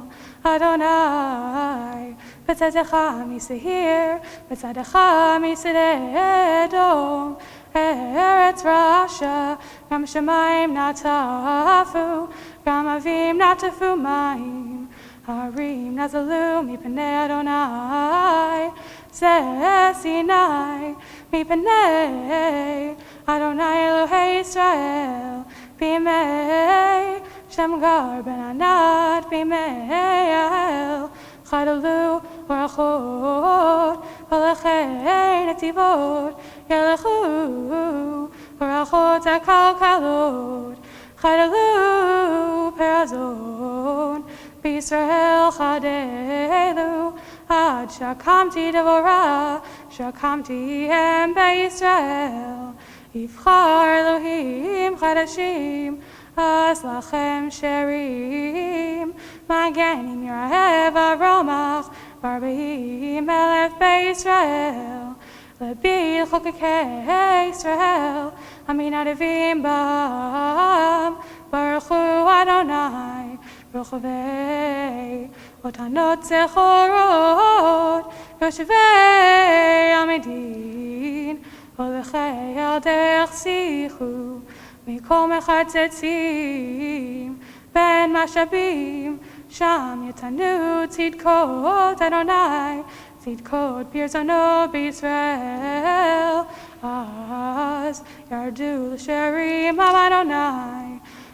Adonai B'tzadecha misehir, b'tzadecha misedom, Eretz Rasha, Gam Shemayim natafu, Gam Avim natafu mayim, Harim nazalu mipenei Adonai, Zeh Sinai mipenei Adonai Elohei Yisrael, B'mei Shamgar ben Anat, B'mei Yael, Chadalu Barachot, Balachei Netivot, Yelechu, Barachot Akalkalot, Chadalu Perazon, B'Yisrael Chadelu, Ad Shakamti Devorah, Shakamti-10am B'Yisrael, Yivchar Elohim Chadashim, As lachem sherim, Maganim Yirahev Aromach, Barbahim Elef B'Yisrael, Lebil Chokekei Yisrael, Amin Adivim Bam, Baruch hu Adonai, Rochavei, Otanot Zechorot, Yoshevei Amidin, Olechei Al Derech Sichu, Mikol mechatzetzim, ben mashabim, sham yetanu tzidkot Adonai, tzidkot pirzono b'Yisrael, az yardu l'sherim av Adonai,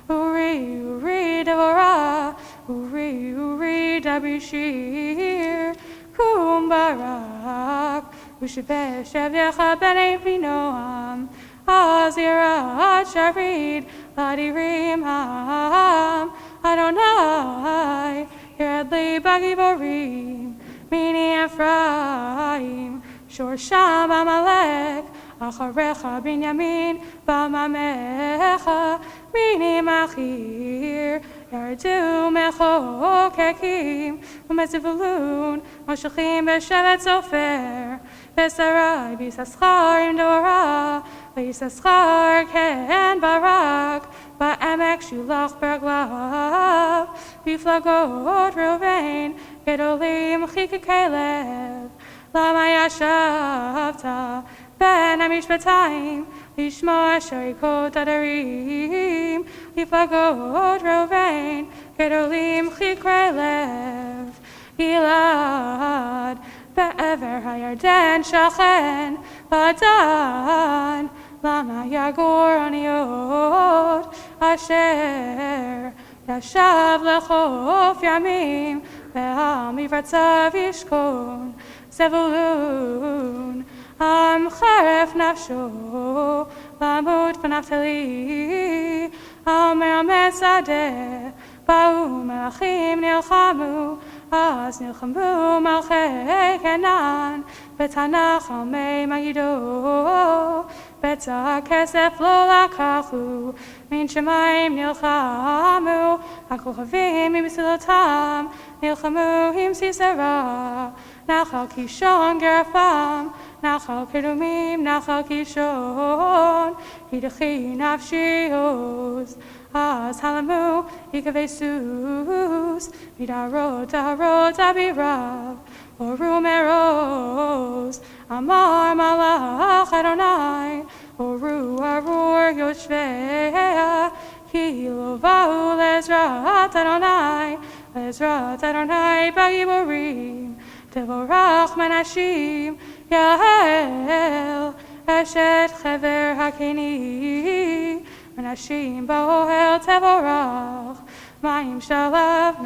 uri uri devorah, uri uri dabishir, kum barak, ushbeh shevyecha b'nei Avinoam, Azirat sharid ladirim ham, Adonai, Yered li bagiborim, Mini Ephraim, Shorsham Amalek, Acharecha Binyamin, Bamamecha, Mini Machir, Yardu Mechokekim, Umezivulun, Moshachim Beshevet Sofer, Besarai, Bisaschar Dora, Bisaschar Ken Barak, Ba'emek Shulach Berglav, Biflagot Ruvain, Gedolim Chikakelev, Lama Yashavta, Ben Amishpatayim, Lishma Sharikot Adarim, Lifagot Rovain, Gedolim Chikrelev, Gilad, Be'ever Hayarden Shachen, Badan, Lama Yagor Aniot, Asher, Yashav Lechof Yamim, Be'am Ivratzav Yishkon, Zevulun, Am Cheref Nafsho, Lamut V'Naftali, Amer Mesadeh, Ba'u Melachim Nilchamu, Az Nilchamu Malchei Kenan, Betanach Almei Magido, Beta Kesef Lo Lakachu, Min Shemaim Nilchamu, Hakochavim Imisilotam, Nilchamu Him Sisera, Nachal Kishon Gerafam, Nachal Kedumim, Nachal Kishon, Hidachi Nafshi Oz, Az Halamu, Ikavesus, Midarot, Darot, Abirav, Oru Meros, Amar Malach Adonai, Oru Arur Yoshvea, Kilovahu Lezrat Adonai, Lezrat Adonai Bagiborim, Tevorach Menashim, Yael, Eshet Chever Hakeni, Menashim Baohel Tevorach, Mayim Shalav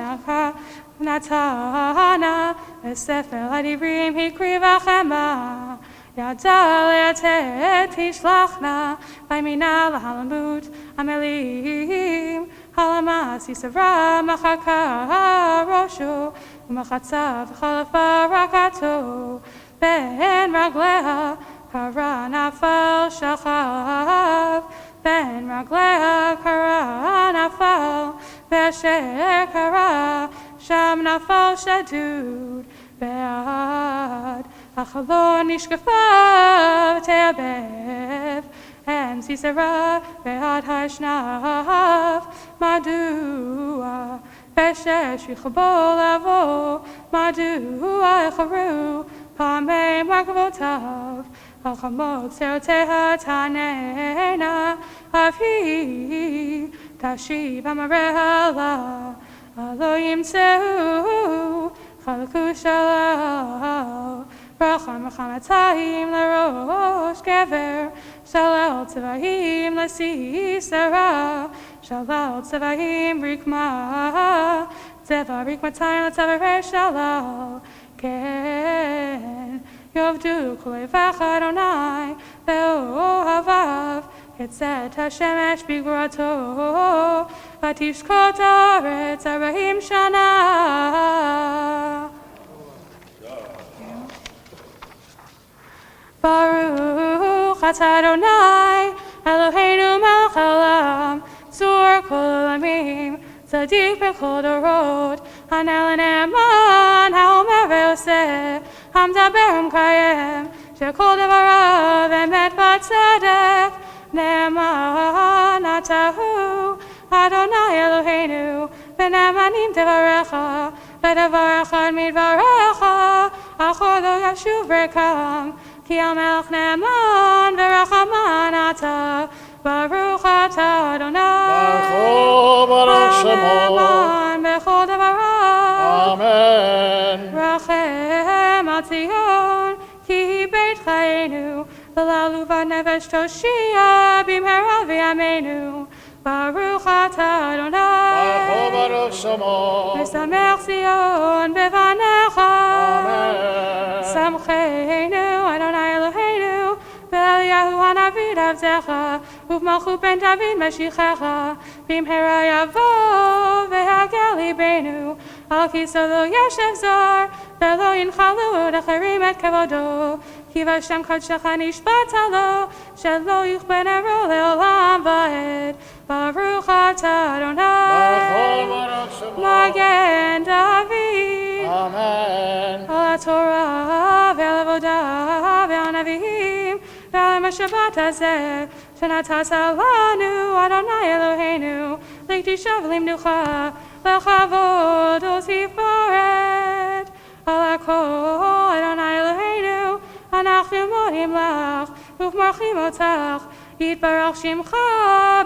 Natana, Esefel Adirim Hikrivachema, Yadal Yatet Tishlachna, Baimina Lahalamut, Amelim, Halamas Yisra Machaka Roshu, Umachatzav Chalafa Rakato, Ben Ragleha, Kara Nafal Shachav, Ben Ragleha, Kara Nafal, Vesher Kara, Sham Nafal Shadud, Be'ad, Achalon Nishkafav Teabev, and Sisera, Be'ad Hashnav, Madua, Beshesh Yichbol Avo, Madua Echaru, Pamei Markavotav, Achamot Seroteha Tanena, Avi, Tashib Amarehala, Aloyim Sehu, Chalaku Shalal, Racham Rachamatayim Larosh Gever, Shalal Tzavahim Lasisera, Shalal Tzavahim Rikma, Tzeva Rikmatayim Latzavareh Shalal, Ken, Yovdu Kulevach Adonai, Ve'ohavav, Ketzet HaShemesh Bigurato, Vatishkot Haaretz Arahim Shana. Baruch Atah Adonai, Eloheinu melech haolam, Zur kol olamim, Tzadik b'chol dorot, Hanel ne'eman, Haomer ve'oseh, Hamdaber Kayem, Shekol devarav emet v'tzedek, Ne'eman atahu, Adonai Eloheinu, V'ne'emanim tevarecha, V'devar echad midvarecha, Achor lo yashuv rekam, Ki al-melech ne'eman, V'rachaman ata, Baruch atah Adonai, Baruch Shemo, Ne'eman b'chol devarav, Amen. Rachem al Tzion, Ki beit chayenu, L'lalu v'nefesh toshia, B'mehera v'yameinu, Baruch atah Adonai. Baruch Shemo. Mesamech Zion bevanecha. Amen. Samcheinu Adonai Eloheinu. Be'eliyahu hanavi avdecha. Uv'malchut ben David Mashichecha. Bimhera yavo v'hagel libenu. Al kiso lo yeshev zar. Ve'lo yinchalu od acherim et kevodo. Ki v'Hashem kodshecha nishbat alo. Shelo yuchben ero le'olam va'ed. Baruch atah Adonai. Baruch Shemo. Magen David. Amen. Al Torah ve'al avodah ve'al nevi'im. Ve'al Shabbat hazeh. Shenatasa lanu Adonai Eloheinu. L'tishav limnucha. L'chavod u'tifaret. Al hakol Adonai Eloheinu. Anachnu modim lach. U'marchim otach. Yitbarach shimcha.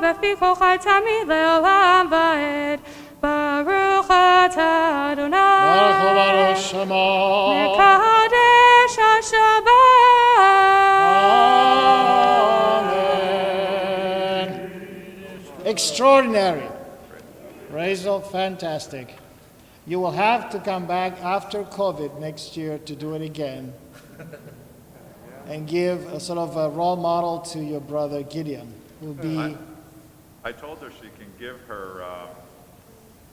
B'fi kol chai tamid le'olam va'ed. Baruch atah Adonai. Baruch Shemo. Mekadesh Amen. Extraordinary. Raisel, fantastic. You will have to come back after COVID next year to do it again and give a sort of a role model to your brother Gideon, who will be... I told her she can give her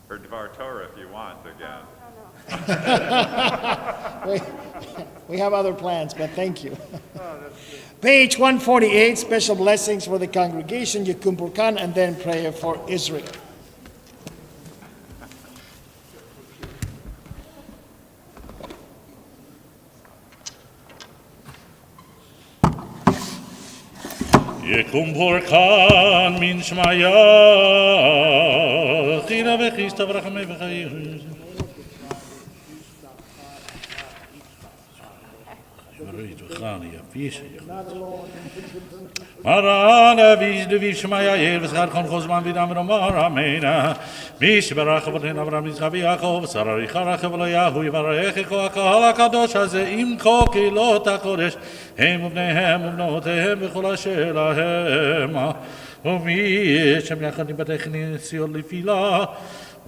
Dvar Torah if you want again. We have other plans, but thank you. Page 148, special blessings for the congregation, Yekum Purkan, and then prayer for Israel. יקום פורקן מן שמיה, חינה וחיסטה ורחמי וחיים. Maran aviz de vishmaya yev schar kon khozman vidam romar amen. Mish barach voten Avraham Yitzchak Yaakov sarari kharach v'lo Yahu yivarech ko akahal kadosh haze im ko kilot hakodesh hem ubnehem ubnotehem v'chol asher lahem. Umi shem yachad nibatech nisiol lefila.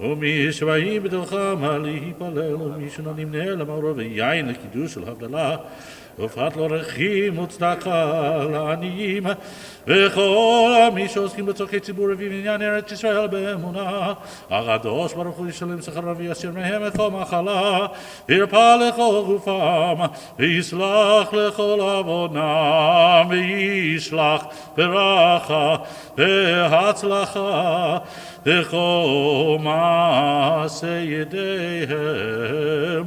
ומי שבאים בתוכם להיפלל, ומי שלא נמנה למאורו ויין לקידוש של הבדלה, ופת לו רחים וצדקה לעניים, וכל מי שעוסקים בצורכי ציבור ובעניין ארץ ישראל באמונה, הקדוש ברוך הוא ישלם שכר ויסיר מהם את כל מחלה, וירפא לכל גופם, ויסלח לכל עוונם, וישלח ברכה והצלחה, וכל מעשה ידיהם,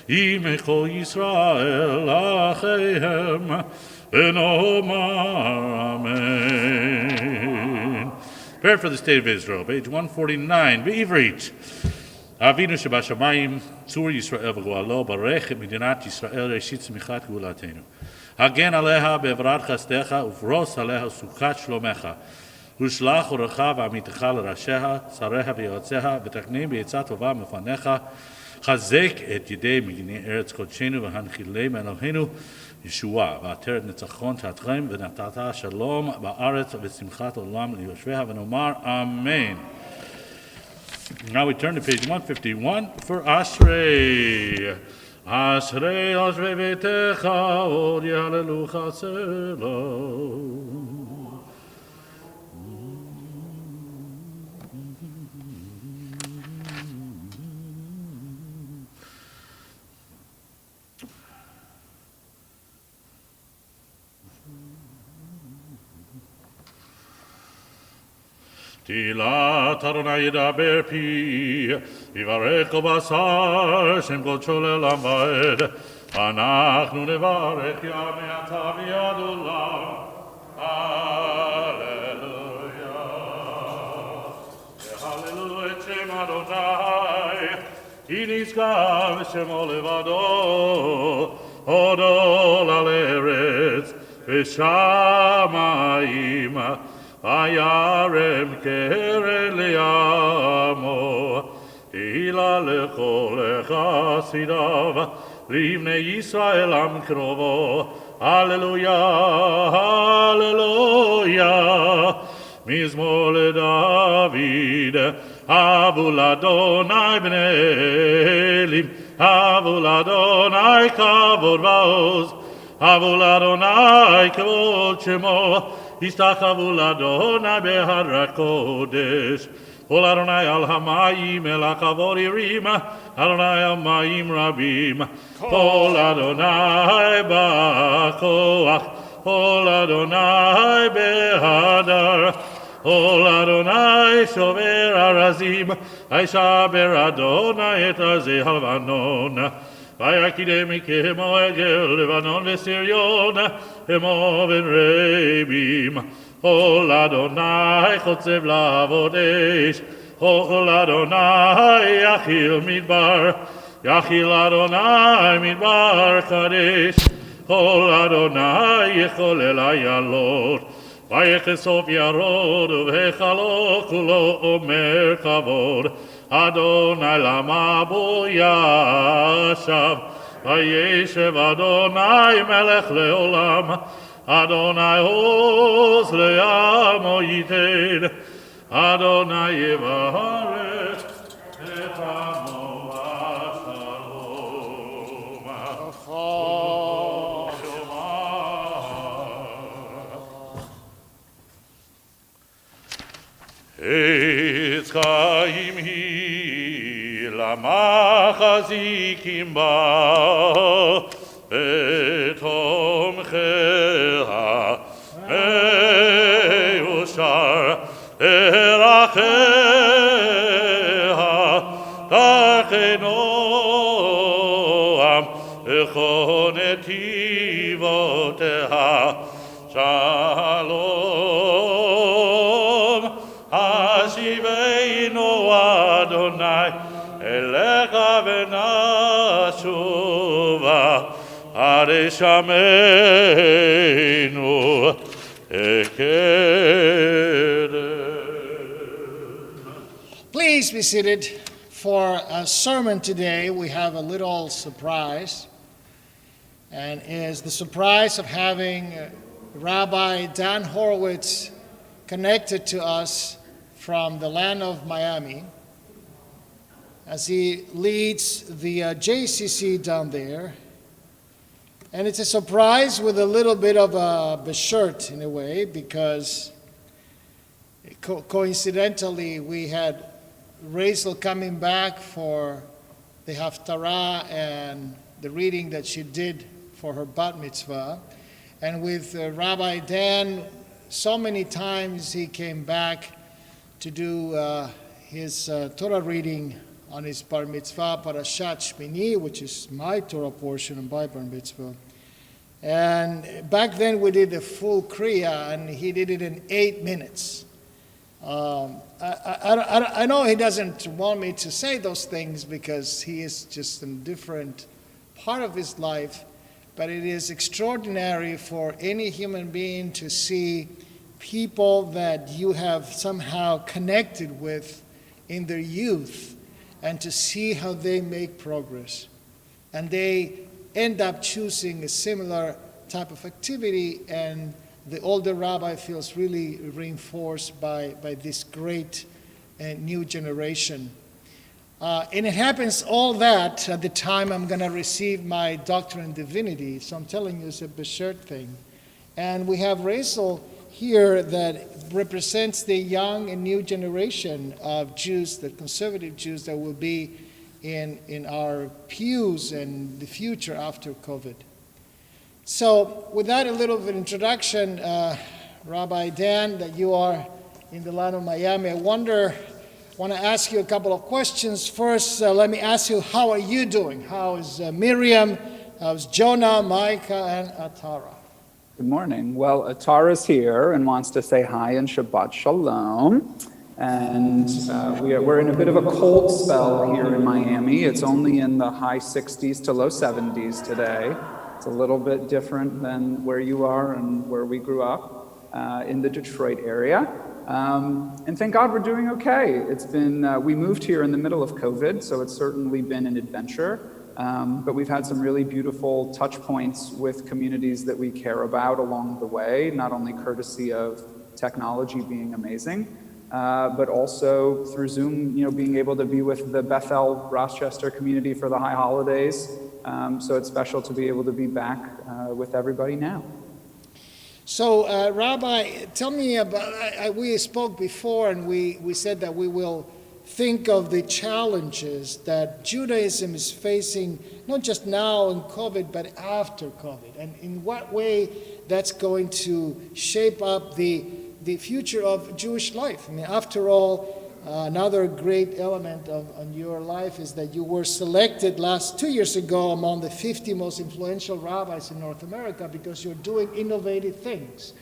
עם כל ישראל אחיהם, ונאמר אמן. Prayer for the state of Israel, page 149, בעברית. אבינו שבשמיים, צור ישראל וגואלו, ברך את מדינת ישראל, ראשית צמיחת גאולתנו. הגן עליה בעברת חסדך, ופרוס עליה סוכת שלומך. ושלח אורך ועמיתך לראשיה, שריה ויועציה, ותקנם בעצה טובה מפניך, חזק את ידי מגיני ארץ קודשנו והנחילם אלוהינו ישועה, ועטר את ניצחון תעתכם ונתת שלום בארץ ושמחת עולם ליושביה, ונאמר אמן. Now we turn to page 151 for Ashrei. Ashrei Ashrei ביתך עוד יהללו חסלו. תהילת אדוני ידבר פי, יברך כל בשר, שם קודשו לעולם ועד. אנחנו נברך יה מעתה ועד עולם. הללויה. והללו את שם אדוני, כי נשגב שמו לבדו, הודו על ארץ ושמיים. וירם קרן לימו, תהילה לכל חסידיו, לבני ישראל עם קרובו, הללויה, הללויה. מזמור לדוד, אבו לאדוני בני אלים, אבו לאדוני כבוד ועוז, אבו לאדוני כבוד שמו, הסתחוו לאדוני בהר הקודש. קול אדוני על המים אל הכבוד ירים, אדוני על מים רבים. קול אדוני בכוח, קול אדוני בהדר. קול אדוני שובר ארזים, וישבר אדוני את ארזי הלבנון. ויקידם כמו עגל לבנון וסריון, כמו בן רבים. קול אדוני חוצב לעבוד אש, קול אדוני יכיל מדבר, יכיל אדוני מדבר קדש. קול אדוני יחולל איילות, ויחשוף ירוד ובהיכלו כולו אומר כבוד. אדוני למה בו ישב, וישב אדוני מלך לעולם. אדוני עוז לעמו ייתן, אדוני יברך את עמו בשלום. עץ חיים היא, למה חזיקים בה, ותומכיה מאושר, דרכיה דרכי נועם, וכל נתיבותיה שלום. השיבנו אדוני אליך ונשובה, עד ישמענו הקדם. Please be seated. For a sermon today, we have a little surprise, and is the surprise of having Rabbi Dan Horowitz connected to us from the land of Miami, as he leads the JCC down there. And it's a surprise with a little bit of a beshirt in a way, because coincidentally we had Rachel coming back for the Haftarah and the reading that she did for her bat mitzvah. And with Rabbi Dan, so many times he came back to do his Torah reading on his bar mitzvah, Parashat Shmini, which is my Torah portion and my bar mitzvah. And back then we did a full Kriya, and he did it in 8 minutes. I know he doesn't want me to say those things because he is just in a different part of his life, but it is extraordinary for any human being to see people that you have somehow connected with in their youth, and to see how they make progress. And they end up choosing a similar type of activity, and the older rabbi feels really reinforced by this great new generation. And it happens all that at the time I'm going to receive my doctorate in divinity. So I'm telling you, it's a Beshirt thing. And we have Rachel here that represents the young and new generation of Jews, the conservative Jews that will be in our pews in the future after COVID. So with that a little bit of introduction, Rabbi Dan, that you are in the land of Miami, I want to ask you a couple of questions. First, let me ask you, how are you doing? How is Miriam? How's Jonah, Micah, and Atara? Good morning. Well, Atara's here and wants to say hi and Shabbat Shalom. And we're in a bit of a cold spell here in Miami. It's only in the high 60s to low 70s today. It's a little bit different than where you are and where we grew up in the Detroit area. And thank God we're doing okay. It's been, we moved here in the middle of COVID, so it's certainly been an adventure. But we've had some really beautiful touch points with communities that we care about along the way, not only courtesy of technology being amazing, but also through Zoom, being able to be with the Bethel Rochester community for the high holidays. So it's special to be able to be back with everybody now. So, Rabbi, tell me about, we spoke before and we said that we will think of the challenges that Judaism is facing, not just now in COVID, but after COVID, and in what way that's going to shape up the future of Jewish life. I mean, after all, another great element of your life is that you were selected 2 years ago among the 50 most influential rabbis in North America because you're doing innovative things.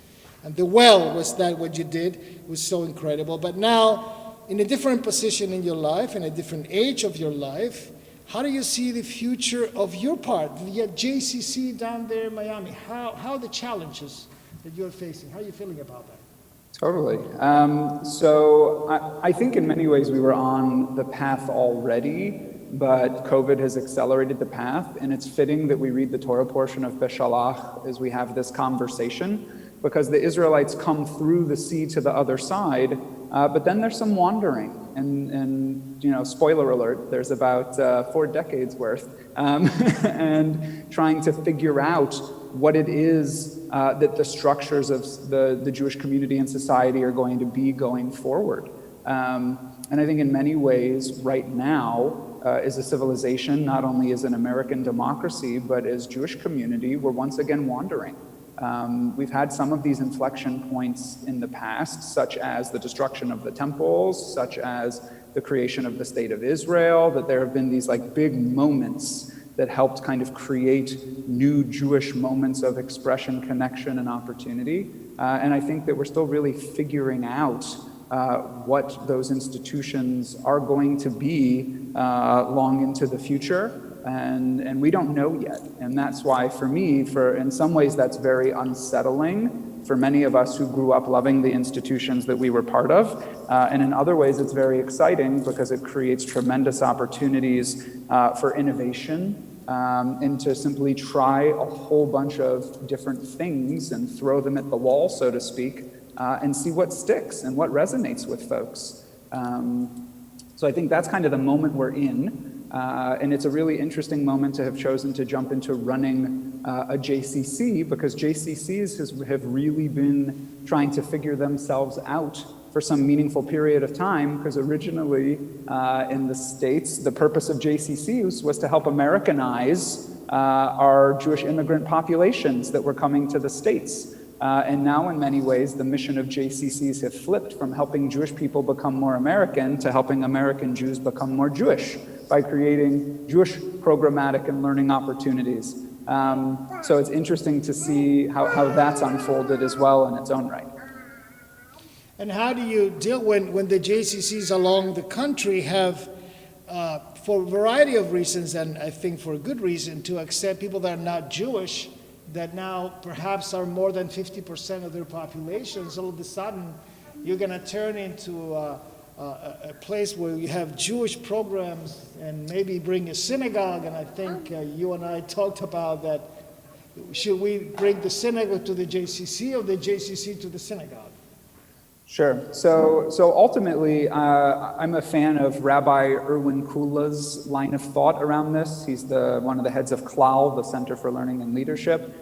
And was that what you did was so incredible. But now, in a different position in your life, in a different age of your life, how do you see the future of your part, the JCC down there in Miami? How the challenges that you're facing, how are you feeling about that? Totally. So I think in many ways we were on the path already, but COVID has accelerated the path, and it's fitting that we read the Torah portion of Beshalach as we have this conversation, because the Israelites come through the sea to the other side, but then there's some wandering, and spoiler alert, there's about 4 decades worth, and trying to figure out what it is that the structures of the Jewish community and society are going to be going forward. And I think in many ways, right now, as a civilization, not only as an American democracy, but as Jewish community, we're once again wandering. We've had some of these inflection points in the past, such as the destruction of the temples, such as the creation of the State of Israel, that there have been these big moments that helped kind of create new Jewish moments of expression, connection, and opportunity. And I think that we're still really figuring out what those institutions are going to be long into the future. And we don't know yet. And that's why for me, in some ways that's very unsettling for many of us who grew up loving the institutions that we were part of. And in other ways it's very exciting because it creates tremendous opportunities for innovation, and to simply try a whole bunch of different things and throw them at the wall, so to speak, and see what sticks and what resonates with folks. So I think that's kind of the moment we're in. And it's a really interesting moment to have chosen to jump into running a JCC, because JCCs have really been trying to figure themselves out for some meaningful period of time, because originally in the States, the purpose of JCCs was to help Americanize our Jewish immigrant populations that were coming to the States. And now in many ways, the mission of JCCs have flipped from helping Jewish people become more American to helping American Jews become more Jewish by creating Jewish programmatic and learning opportunities. So it's interesting to see how that's unfolded as well in its own right. And how do you deal when the JCCs along the country have, for a variety of reasons, and I think for a good reason, to accept people that are not Jewish, that now perhaps are more than 50% of their population, so all of a sudden you're going to turn into a place where you have Jewish programs and maybe bring a synagogue, and I think you and I talked about that. Should we bring the synagogue to the JCC or the JCC to the synagogue? Sure. So ultimately, I'm a fan of Rabbi Erwin Kula's line of thought around this. He's one of the heads of KLAL, the Center for Learning and Leadership.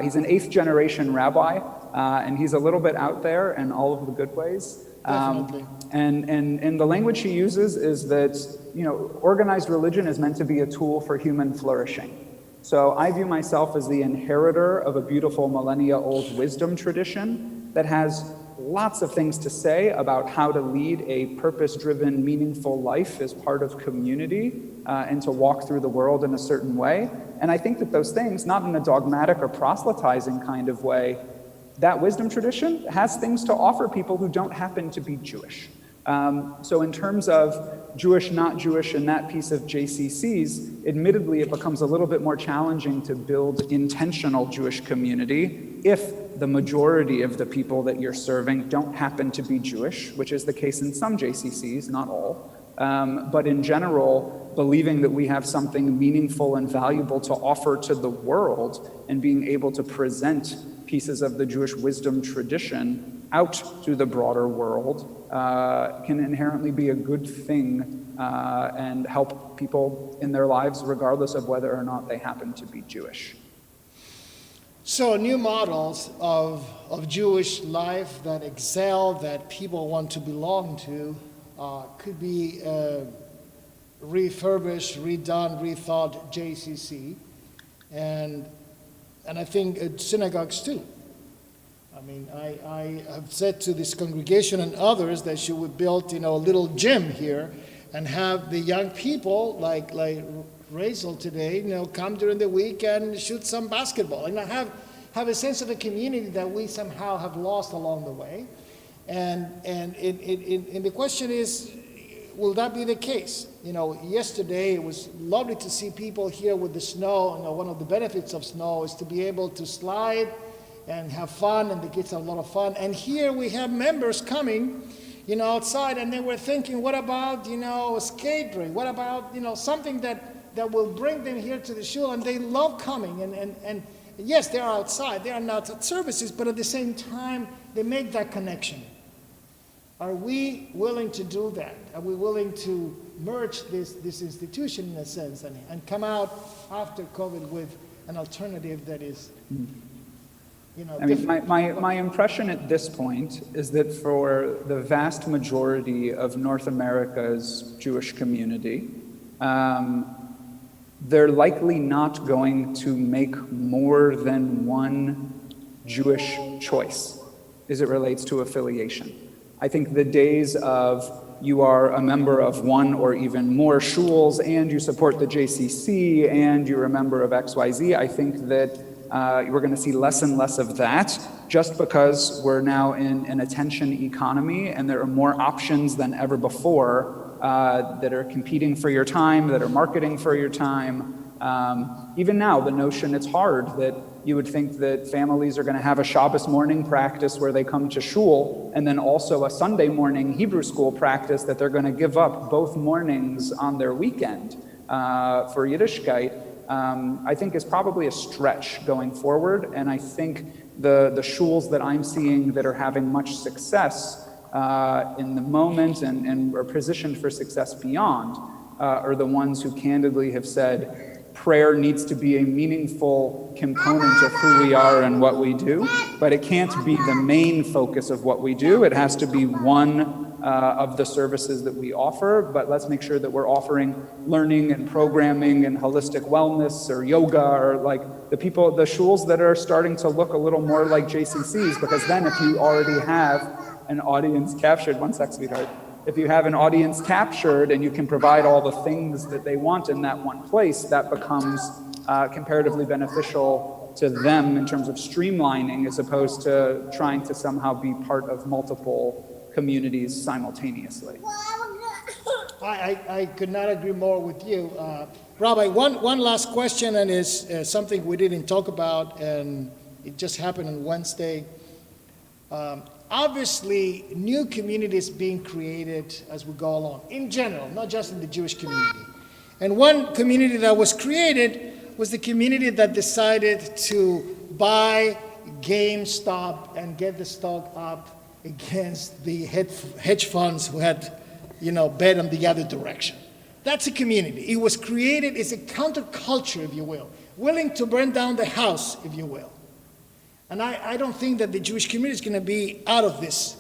He's an 8th generation rabbi, and he's a little bit out there in all of the good ways. Definitely. And the language he uses is that, organized religion is meant to be a tool for human flourishing. So I view myself as the inheritor of a beautiful millennia-old wisdom tradition that has lots of things to say about how to lead a purpose-driven, meaningful life as part of community, and to walk through the world in a certain way. And I think that those things, not in a dogmatic or proselytizing kind of way, that wisdom tradition has things to offer people who don't happen to be Jewish. So in terms of Jewish, not Jewish, and that piece of JCCs, admittedly, it becomes a little bit more challenging to build intentional Jewish community if the majority of the people that you're serving don't happen to be Jewish, which is the case in some JCCs, not all. But in general, believing that we have something meaningful and valuable to offer to the world and being able to present pieces of the Jewish wisdom tradition out to the broader world can inherently be a good thing and help people in their lives regardless of whether or not they happen to be Jewish. So new models of Jewish life that excel, that people want to belong to, could be refurbished, redone, rethought JCC, and I think synagogues too. I mean, I have said to this congregation and others that she would build, a little gym here and have the young people like Rachel today, come during the week and shoot some basketball, and have a sense of a community that we somehow have lost along the way. And the question is, will that be the case? Yesterday it was lovely to see people here with the snow. One of the benefits of snow is to be able to slide and have fun, and the kids have a lot of fun. And here we have members coming, outside, and they were thinking, what about, skateboarding? What about, something that will bring them here to the shul? And they love coming. And yes, they are outside. They are not at services, but at the same time, they make that connection. Are we willing to do that? Are we willing to merge this institution in a sense and come out after COVID with an alternative that is, I mean, my impression at this point is that for the vast majority of North America's Jewish community, they're likely not going to make more than one Jewish choice as it relates to affiliation. I think the days of you are a member of one or even more shuls and you support the JCC and you're a member of XYZ, I think that we're going to see less and less of that just because we're now in an attention economy and there are more options than ever before that are competing for your time, that are marketing for your time. Even now, the notion, it's hard that you would think that families are going to have a Shabbos morning practice where they come to shul and then also a Sunday morning Hebrew school practice that they're going to give up both mornings on their weekend for Yiddishkeit. I think is probably a stretch going forward, and I think the shuls that I'm seeing that are having much success in the moment and are positioned for success beyond are the ones who candidly have said prayer needs to be a meaningful component of who we are and what we do, but it can't be the main focus of what we do. It has to be one of the services that we offer, but let's make sure that we're offering learning and programming and holistic wellness or yoga or like the shuls that are starting to look a little more like JCCs, because then if you already have an audience captured, one sec, sweetheart, if you have an audience captured and you can provide all the things that they want in that one place, that becomes comparatively beneficial to them in terms of streamlining as opposed to trying to somehow be part of multiple communities simultaneously. I could not agree more with you. Rabbi, one last question, and is something we didn't talk about, and it just happened on Wednesday. Obviously, new communities being created as we go along, in general, not just in the Jewish community. And one community that was created was the community that decided to buy GameStop and get the stock up against the hedge funds who had, bet on the other direction. That's a community. It was created as a counterculture, if you will, willing to burn down the house, if you will. And I don't think that the Jewish community is going to be out of this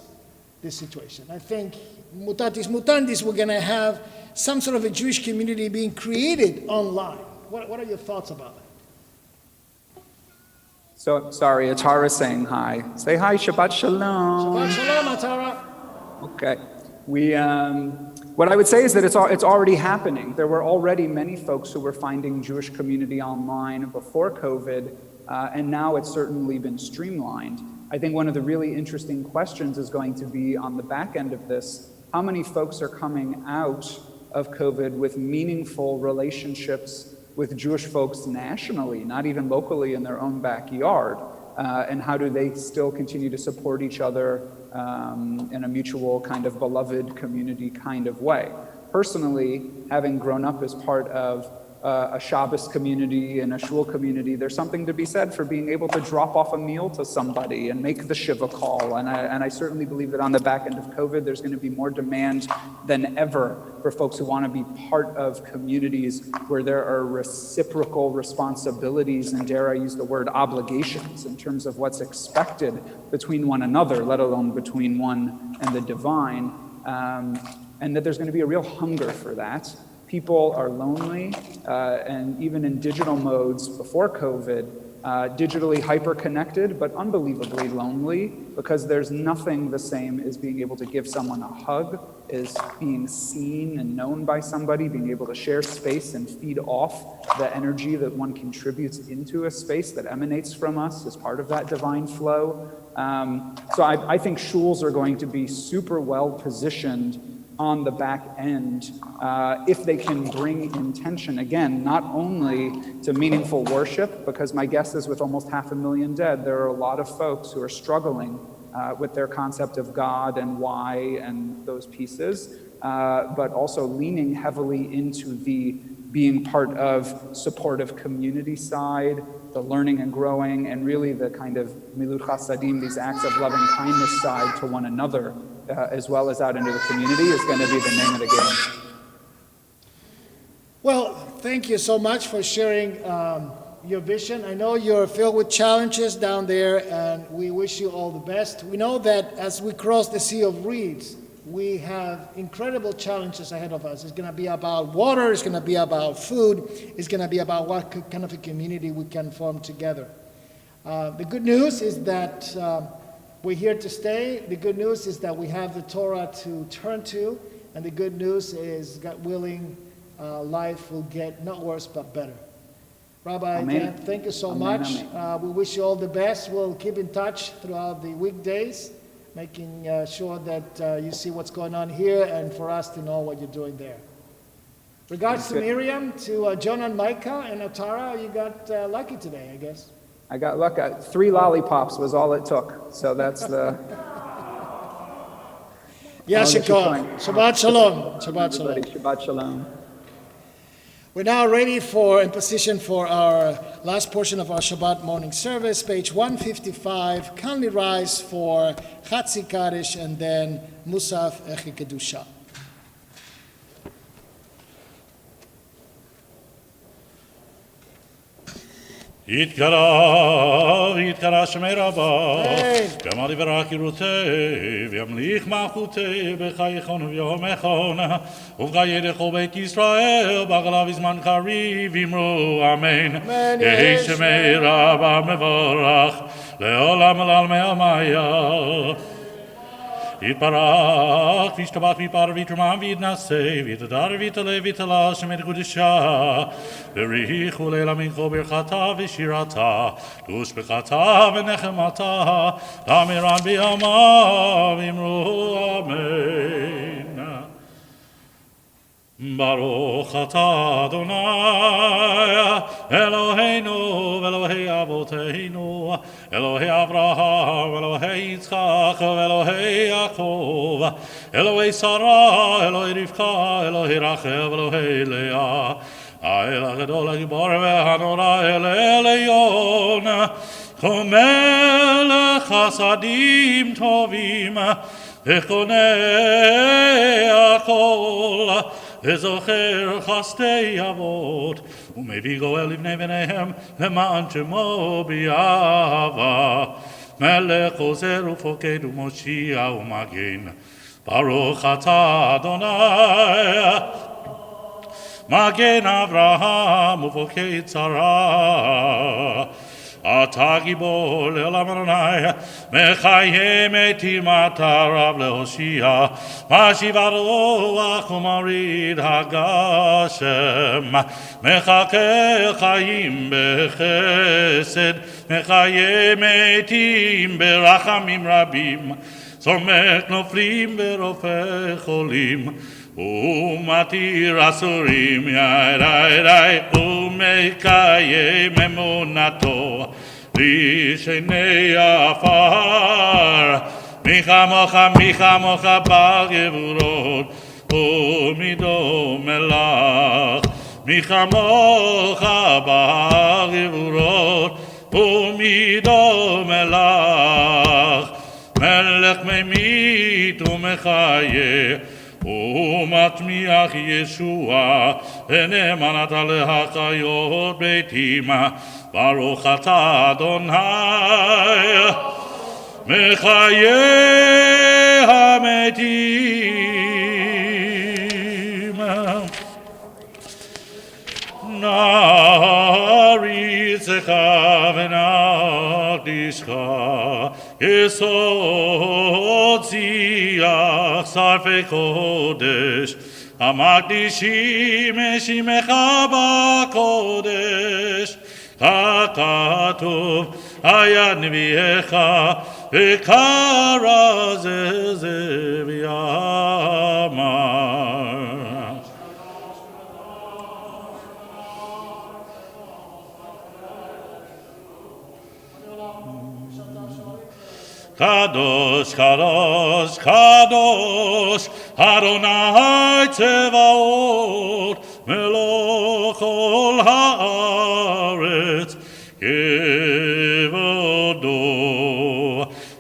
situation. I think, mutatis mutandis, we're going to have some sort of a Jewish community being created online. What are your thoughts about that? So, sorry, Atara saying hi. Say hi, Shabbat Shalom. Shabbat Shalom, Atara. Okay. What I would say is that it's already happening. There were already many folks who were finding Jewish community online before COVID, and now it's certainly been streamlined. I think one of the really interesting questions is going to be on the back end of this, how many folks are coming out of COVID with meaningful relationships with Jewish folks nationally, not even locally in their own backyard, and how do they still continue to support each other in a mutual kind of beloved community kind of way. Personally, having grown up as part of a Shabbos community and a shul community, there's something to be said for being able to drop off a meal to somebody and make the Shiva call. And I certainly believe that on the back end of COVID, there's going to be more demand than ever for folks who want to be part of communities where there are reciprocal responsibilities and, dare I use the word, obligations in terms of what's expected between one another, let alone between one and the divine, and that there's going to be a real hunger for that. People are lonely, and even in digital modes before COVID, digitally hyper-connected, but unbelievably lonely, because there's nothing the same as being able to give someone a hug, is being seen and known by somebody, being able to share space and feed off the energy that one contributes into a space that emanates from us as part of that divine flow. So I think shuls are going to be super well positioned on the back end, if they can bring intention, again, not only to meaningful worship, because my guess is with almost 500,000 dead, there are a lot of folks who are struggling with their concept of God and why and those pieces, but also leaning heavily into the being part of supportive community side, the learning and growing, and really the kind of milut chasadim, these acts of loving kindness side to one another, as well as out into the community, is going to be the name of the game. Well, thank you so much for sharing your vision. I know you're filled with challenges down there, and we wish you all the best. We know that as we cross the Sea of Reeds, we have incredible challenges ahead of us. It's going to be about water, it's going to be about food, it's going to be about what kind of a community we can form together. The good news is that we're here to stay. The good news is that we have the Torah to turn to, and the good news is, God willing, life will get not worse but better. Rabbi Dan, thank you so much. We wish you all the best. We'll keep in touch throughout the weekdays, making sure that you see what's going on here and for us to know what you're doing there. Regards to Miriam, to Jonah and Micah and Atara, you got lucky today, I guess. I got lucky. 3 lollipops was all it took. So that's the... Yashikon. Shabbat Shalom. Shabbat Shalom. Shabbat Shalom. We're now ready for in position for our last portion of our Shabbat morning service, page 155. Kindly rise for Chatzi Kaddish and then Musaf Echi Kedusha. יתקרא שמי רבה, ואמר יברח ירותי, וימליך מלכותי, בחייכון וביומכון, ובחיי לכל בית ישראל, בגלה בזמן קריב, אמרו אמן. יהי שמי רבה מבורך, לעולם ולעלמי עלמיה. יתברך, וישתבח ויפאר ויתרומם ויתנשא, ויתהדר ויתעלה ויתעלה שמי קודשה, בריחו לילה מנחה ברכתה ושירתה, תושבחתה ונחמתה, לאמירן בימיו, אמרו אמן. ברוך אתה אדוני אלוהינו ואלוהי אבותינו אלוהי אברהם ואלוהי יצחק ואלוהי יעקב אלוהי שרה אלוהי רבקה אלוהי רחל ואלוהי לאה האל הגדול הגיבור והנורא אל עליון מלך חסדים טובים וקונה הכל וזוכר חסדי אבות ומביא גואל לבני בניהם למען שמו באהבה מלך עוזר ופוקד ומושיע ומגן ברוך אתה אדוני מגן אברהם ופוקד שרה אתה גיבור לעולם אדוני, מחיה מתים אתה רב להושיע, משיב הרוח ומוריד הגשם, מחכה חיים בחסד, מחיה מתים ברחמים רבים, סומך נופלים ברופא חולים, ומתיר אסורים ידי ומקיים אמונתו לשני עפר מי כמוך בגבורות ומידו מלך מי כמוך בגבורות ומידו מלך, מלך ממית ומחיה ומטמיח ישוע, ונאמן אתה להחיות ביתים, ברוך אתה אדוני מחיי המתים. נעריצך ונקדישך, יסוד שיח שרפי קודש, המקדישים שמך בקודש. ככתוב היה נביאך וקרא זה ויאמר. קדוש, קדוש, קדוש, אדוני צבאות, מלוך כל הארץ, כבודו,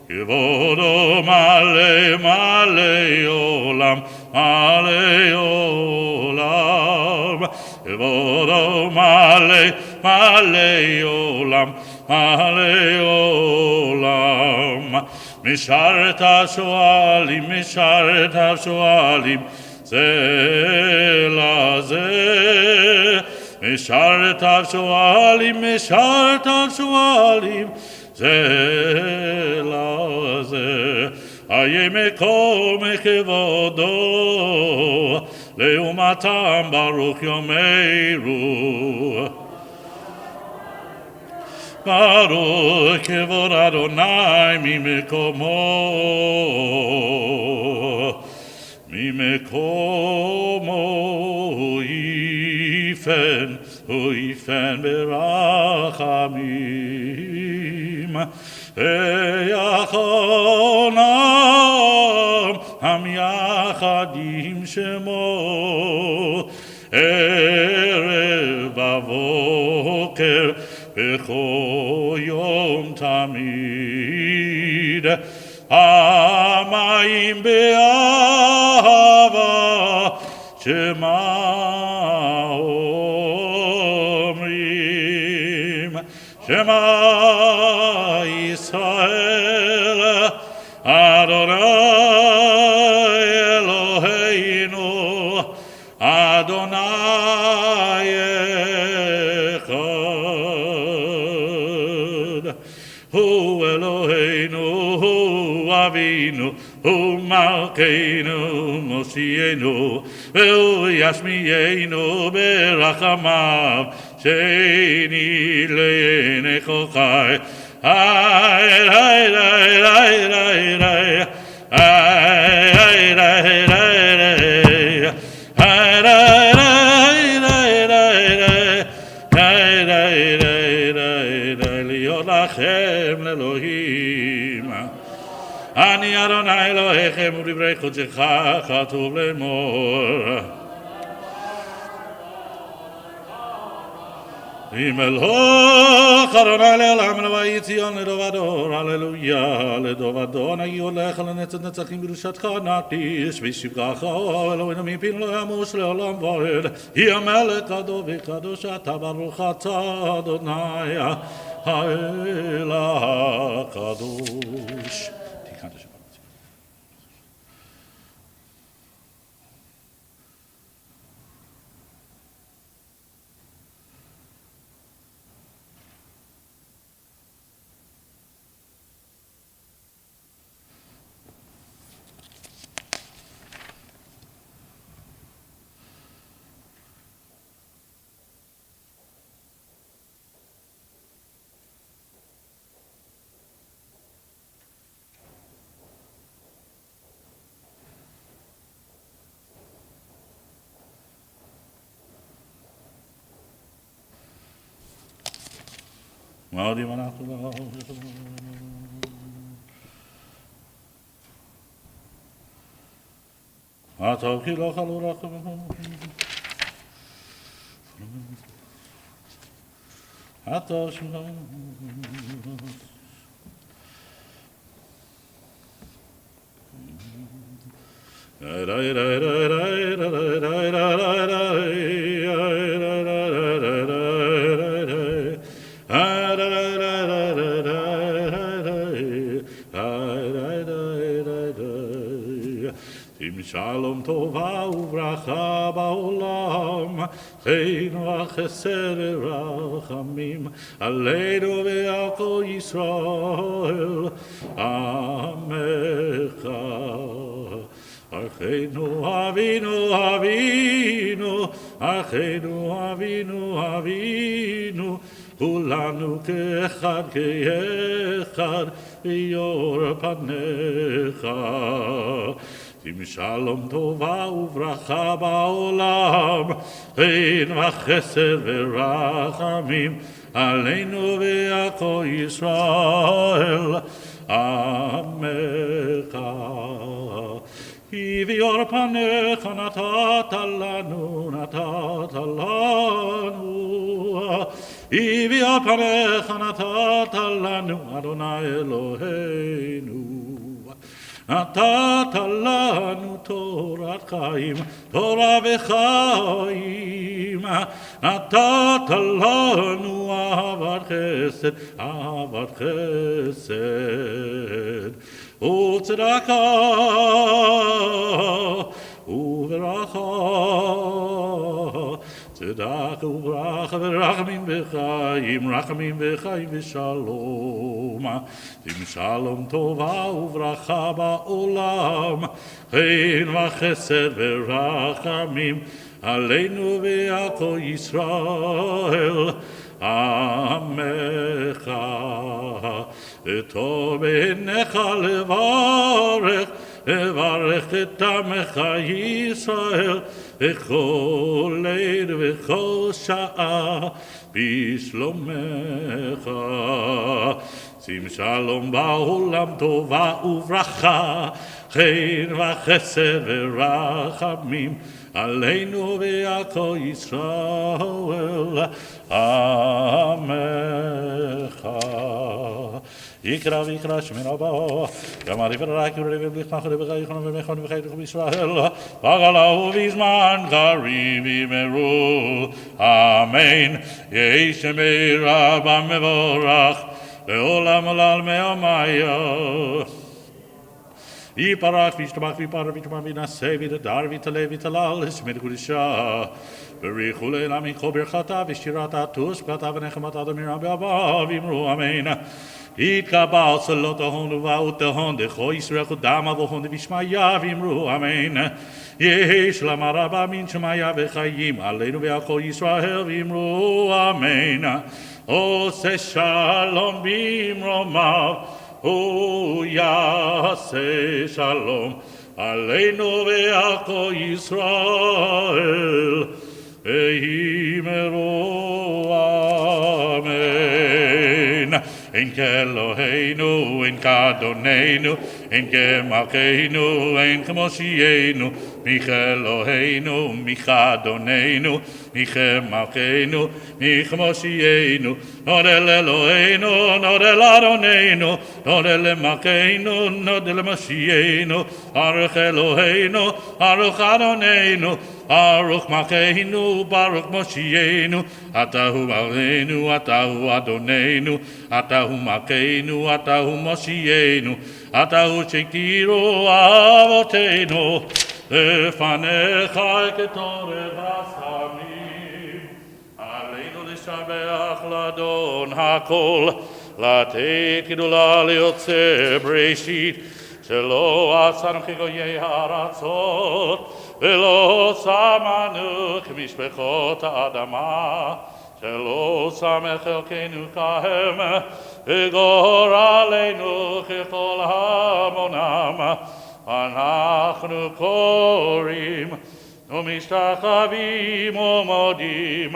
כבודו מלא מלא עולם, מלא עולם, כבודו מלא מלא עולם, מלא עולם. משרת השואלים, משרת השואלים, זה לזה. משרת השואלים, משרת השואלים, זה לזה. איה מקום כבודו, לעומתם ברוך יאמרו. ברוך כבוד אדוני ממקומו, ממקומו יפן, הוא יפן ברחמים. ויחונם המייחדים שמו, ערב בבוקר בכל יום תמיד. המים באהבה שמה אומרים, שמה ישראל אדוני אלוהינו אדוני הוא אלוהינו, הוא אבינו, הוא מלכנו, מושיענו, והוא ישמיענו ברחמיו, שני לעיני חי. היי, היי, היי, היי, היי, היי, היי, לכם לאלוהים. אני אדוני אלוהיכם ולדברי קודשך כתוב לאמור. מלוך אדוני לעולם לבית ציון לדור ודור, הללויה לדור ודור. נגיד הולך לנצח נצחים קדושתך נקדיש ושבחך אלוהינו מפינו לא ימוש לעולם ועד. היא המלך קדוש וקדוש אתה ברוך אתה אדוני האל הקדוש. תיקנת שבת. מודים אנחנו הטוב כי לא חלו רחם אתה שמך. שלום טובה וברכה בעולם, חן וחסד ורחמים עלינו ועל כל ישראל עמך. אחינו אבינו אבינו, אחינו אבינו אבינו, כולנו כאחד כאחד ביור פניך. עם שלום טובה וברכה בעולם, חן וחסד ורחמים עלינו ועל כל ישראל עמך. כי ביור פניך נתת לנו, נתת לנו, כי ביור פניך נתת לנו, אדוני אלוהינו. נתת לנו תורת חיים, תורה וחיים, נתת לנו אהבת חסד, אהבת חסד, וצדקה וברכה, צדקה וברכה ורחמים וחיים, רחמים וחיים ושלום. עם שלום טובה וברכה בעולם, חן וחסד ורחמים עלינו ועל כל ישראל עמך. טוב בעיניך לברך, לברך את עמך ישראל בכל עת ובכל שעה בשלומך. שים שלום בעולם טובה וברכה, חן וחסד ורחמים עלינו ועל כל ישראל עמך. יקרא ויקרא שמנו הבא, גמרי ורק יורי ובליך ובחייכון ובמכון ובחייכון בישראל, בגלה ובזמן קריב ימרו, אמן. יהי שמי רבא מבורך, לעולם עולם מעמיה. יפרח וישתבח ויפרח ויתמר וינשא ויתהדר ויתעלה ויתהלל לשם קודשה. בריחו לעילם מכל ברכתה ושירתה תושבתה ונחמתה דמירה באבא ואמרו אמן. יתקבל צלות ההון ובאות ההון דכו ישראל קודמה והון דבשמיה ואמרו אמן. יהי שלום רבה מן שמיה וחיים עלינו ועל כל ישראל ואמרו אמן. עושה שלום במרומיו הוא יעשה שלום עלינו ועל כל ישראל ואמרו אמן. אין כאלוהינו, אין כאדוננו, אין כמלכנו, אין כמושיענו, מי כאלוהינו, מי כאדוננו, מי כמלכנו, מי כמושיענו. נודה לאלוהינו, נודה לאדוננו, נודה למלכנו, נודה למושיענו. ברוך אלוהינו, ברוך אדוננו, ברוך מלכנו, ברוך מושיענו. אתה הוא מלכנו, אתה הוא אדוננו, אתה הוא מלכנו, אתה הוא מושיענו. אתה הוא שהגדירו אבותינו לפניך כתורת הסמים. עלינו לשבח לאדון הכל, לתת גדולה ליוצא בראשית, שלא עשנו כגויי הארצות ולא שמנו כמשפחות האדמה, שלא שם חלקנו כהם וגורלנו ככל המונם. אנחנו קוראים ומשתחווים ומודים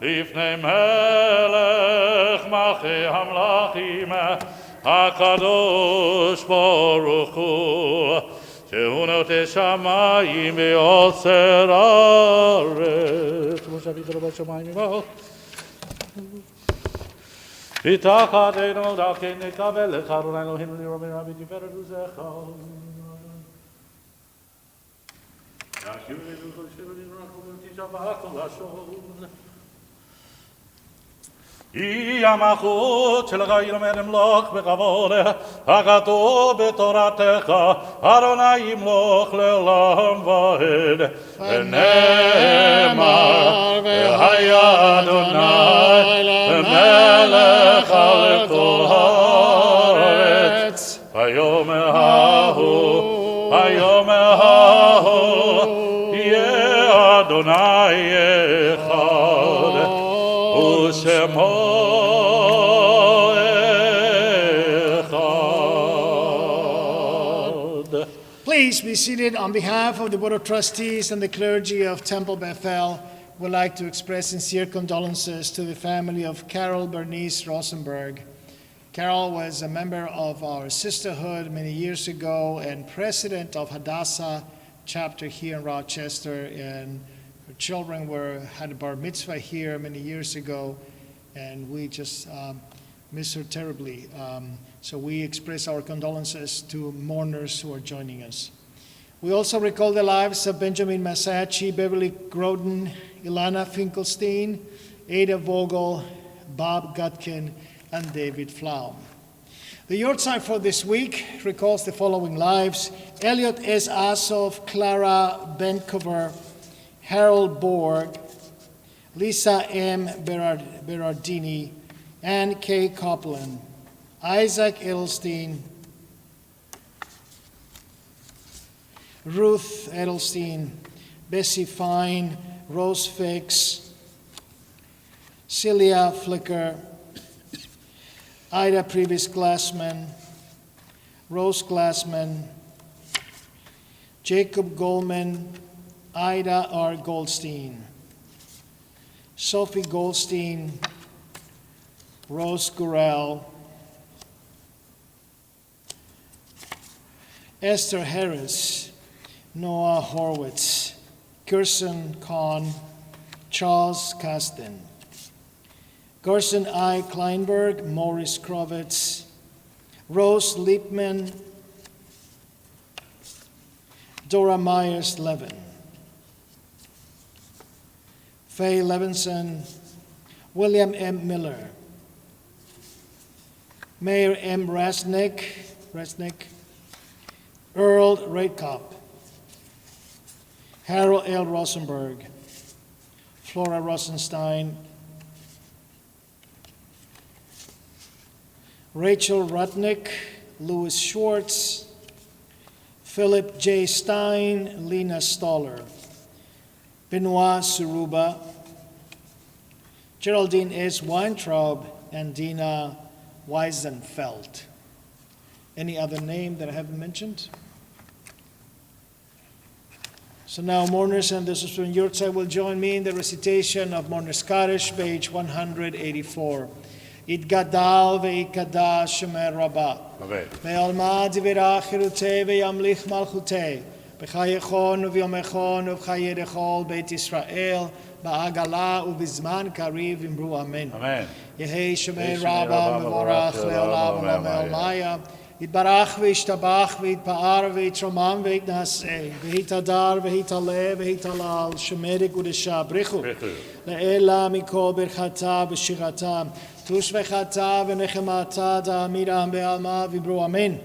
לפני מלך מלכי המלכים הקדוש ברוך הוא, שהוא נוטה שמיים ויוצר הארץ. כמו שאביך לא בשמיים יבוא. Itachadenu dalken nekavel lecharun Elohim liromin rabbi tiferet uzecha. המלכות שלך ילמד אמלוך בכבוד, הגתו בתורתך, אדוני ימלוך לעולם ועד. ונאמר, והיה אדוני למלך על כל הארץ. היום ההוא, יהיה אדוני אחד, ושמו Please be seated. On behalf of the Board of Trustees and the clergy of Temple Bethel, we'd like to express sincere condolences to the family of Carol Bernice Rosenberg. Carol was a member of our sisterhood many years ago and president of Hadassah chapter here in Rochester, and her children had a bar mitzvah here many years ago, and we just miss her terribly. So we express our condolences to mourners who are joining us. We also recall the lives of Benjamin Massachi, Beverly Groden, Ilana Finkelstein, Ada Vogel, Bob Gutkin, and David Flaum. The yahrzeit for this week recalls the following lives: Elliot S. Asov, Clara Benkover, Harold Borg, Lisa M. Berardini, Ann K. Copeland, Isaac Edelstein, Ruth Edelstein, Bessie Fine, Rose Fix, Celia Flicker, Ida Priebus Glassman, Rose Glassman, Jacob Goldman, Ida R. Goldstein, Sophie Goldstein, Rose Gurel, Esther Harris, Noah Horwitz, Kirsten Kahn, Charles Kasten, Gerson I. Kleinberg, Maurice Krovitz, Rose Liebman, Dora Myers-Levin, Faye Levinson, William M. Miller, Mayor M. Resnick, Earl Raidkop, Harold L. Rosenberg, Flora Rosenstein, Rachel Rudnick, Louis Schwartz, Philip J. Stein, Lena Stoller, Benoit Suruba, Geraldine S. Weintraub, and Dina Weisenfeld. Any other name that I haven't mentioned? So now mourners and those from yahrzeit will join me in the recitation of Mourner's Kaddish, page 184. Itgadal ve'ikadash shemer rabba. Ve'alma divirach chirutei ve'yamlich malchutei. B'chayechon u'v'yomechon u'v'chaye dechol Beit Yisrael. Ba'agala u'bizman kariv imru amen. Yehei shemer rabba mevorach le'olam u'lamel maya. Yitbarach v'yishtabach v'yitpa'ar v'yitromam v'yitnaseh v'yitadar v'yitaleh v'yitalal shemerik u'desha brichu le'ela mikol birchata v'shirata tushvechata v'nechemata da'amiram be'alma v'ibru amen.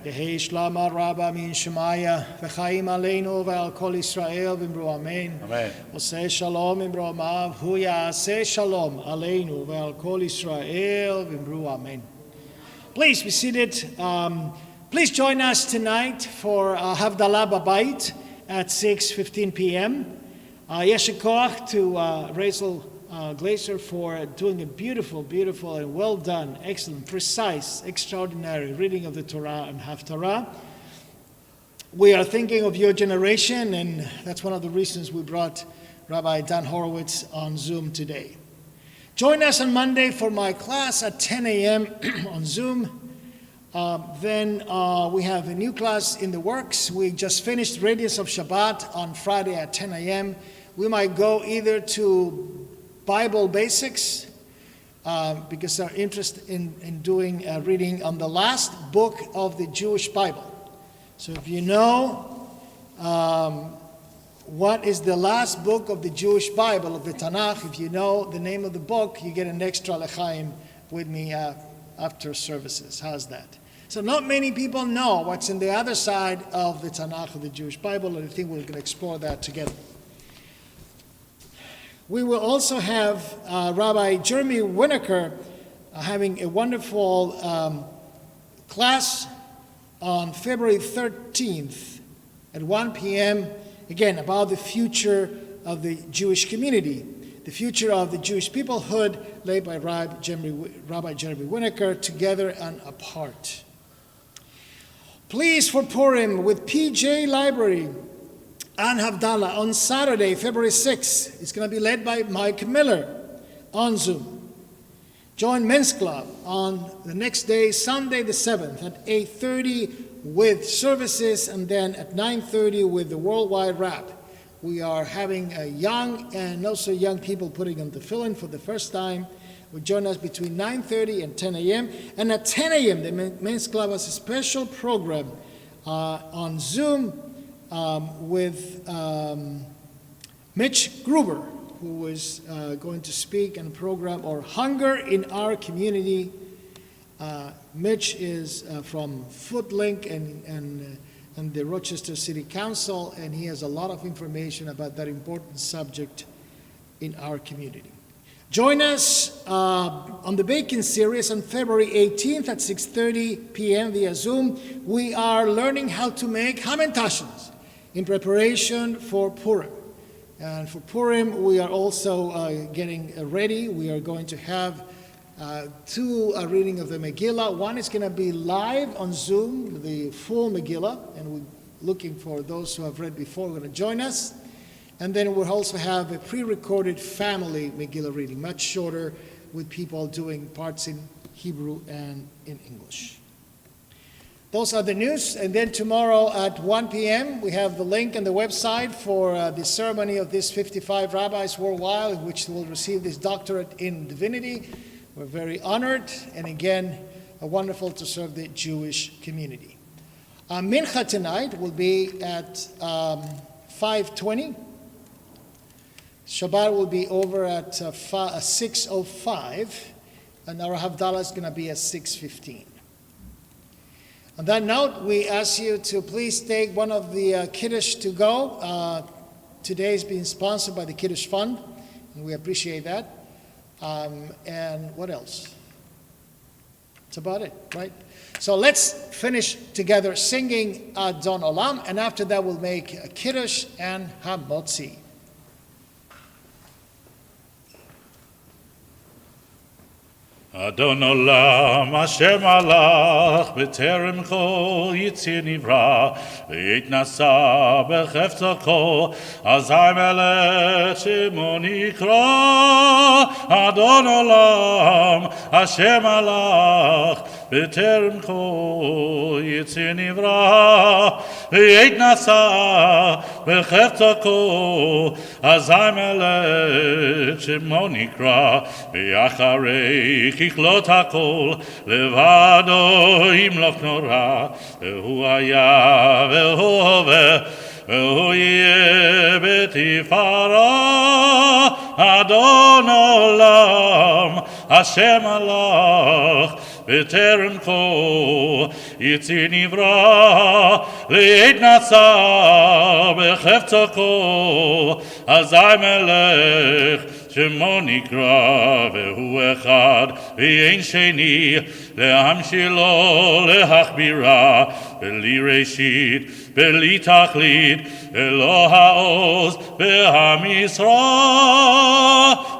Yehei shlama rabba min shemaya v'chaim aleinu v'al kol Yisrael v'ibru amen. Oseh shalom imru amav hu ya'aseh shalom aleinu v'al kol Yisrael v'ibru amen. Please be seated. Please join us tonight for Havdalah Babayit at 6:15 p.m. Yeshikoach to Rachel Glaser for doing a beautiful, beautiful and well done, excellent, precise, extraordinary reading of the Torah and Haftarah. We are thinking of your generation, and that's one of the reasons we brought Rabbi Dan Horowitz on Zoom today. Join us on Monday for my class at 10 a.m. on Zoom. Then we have a new class in the works. We just finished Radiance of Shabbat on Friday at 10 a.m. We might go either to Bible Basics because they're interested in doing a reading on the last book of the Jewish Bible. So if you know what is the last book of the Jewish Bible, of the Tanakh, if you know the name of the book, you get an extra l'chaim with me after services. How's that? So not many people know what's in the other side of the Tanakh of the Jewish Bible, and I think we're going to explore that together. We will also have Rabbi Jeremy Winokur having a wonderful class on February 13th at 1 p.m., again, about the future of the Jewish community, the future of the Jewish peoplehood, led by Rabbi Jeremy Winokur, Together and Apart. Please, for Purim with PJ Library and Havdalah on Saturday, February 6th. It's going to be led by Mike Miller on Zoom. Join Men's Club on the next day, Sunday the 7th at 8:30 with services, and then at 9:30 with the Worldwide Wrap. We are having a young and also young people putting on the fill-in for the first time. Will join us between 9:30 and 10 a.m. And at 10 a.m., the Men's Club has a special program on Zoom with Mitch Gruber, who is going to speak in a program or Hunger in Our Community. Mitch is from Footlink and the Rochester City Council, and he has a lot of information about that important subject in our community. Join us on the Bacon series on February 18th at 6:30 p.m. via Zoom. We are learning how to make hamantashes in preparation for Purim. And for Purim, we are also getting ready. We are going to have two reading of the Megillah. One is going to be live on Zoom, the full Megillah, and we're looking for those who have read before who are going to join us. And then we'll also have a pre-recorded family Megillah reading, much shorter, with people doing parts in Hebrew and in English. Those are the news. And then tomorrow at 1 p.m., we have the link on the website for the ceremony of these 55 rabbis worldwide, in which will receive this doctorate in divinity. We're very honored, and again, wonderful to serve the Jewish community. Mincha tonight will be at 5:20. Shabbat will be over at 6:05, and our Havdalah is going to be at 6:15. On that note, we ask you to please take one of the Kiddush to go. Today is being sponsored by the Kiddush Fund, and we appreciate that. And what else? That's about it, right? So let's finish together singing Adon Olam, and after that we'll make a Kiddush and Hamotzi. Adon Olam, Hashem Alach, B'terem Kol Yitzir Nivra, V'yitnasa B'chefta Kol, Azai Melech Shemo Nikra. Adon Olam, Hashem Alach, B'terem Kol Yitzir Nivra, V'yitnasa B'chefta Kol, Azai Melech Shemo Nikra, V'yacharei ככלות הכל, לבדו ימלוך נורא, והוא היה והוא הווה, והוא יהיה בתפארה. אדון עולם, השם מלך, בטרם כה יציר נברא, לעת נשא בחפצו כה, אזי מלך שמו נקרא, והוא אחד ואין שני, להמשילו להכבירה, בלי ראשית, בלי תכלית, אלוה העוז והמשרה.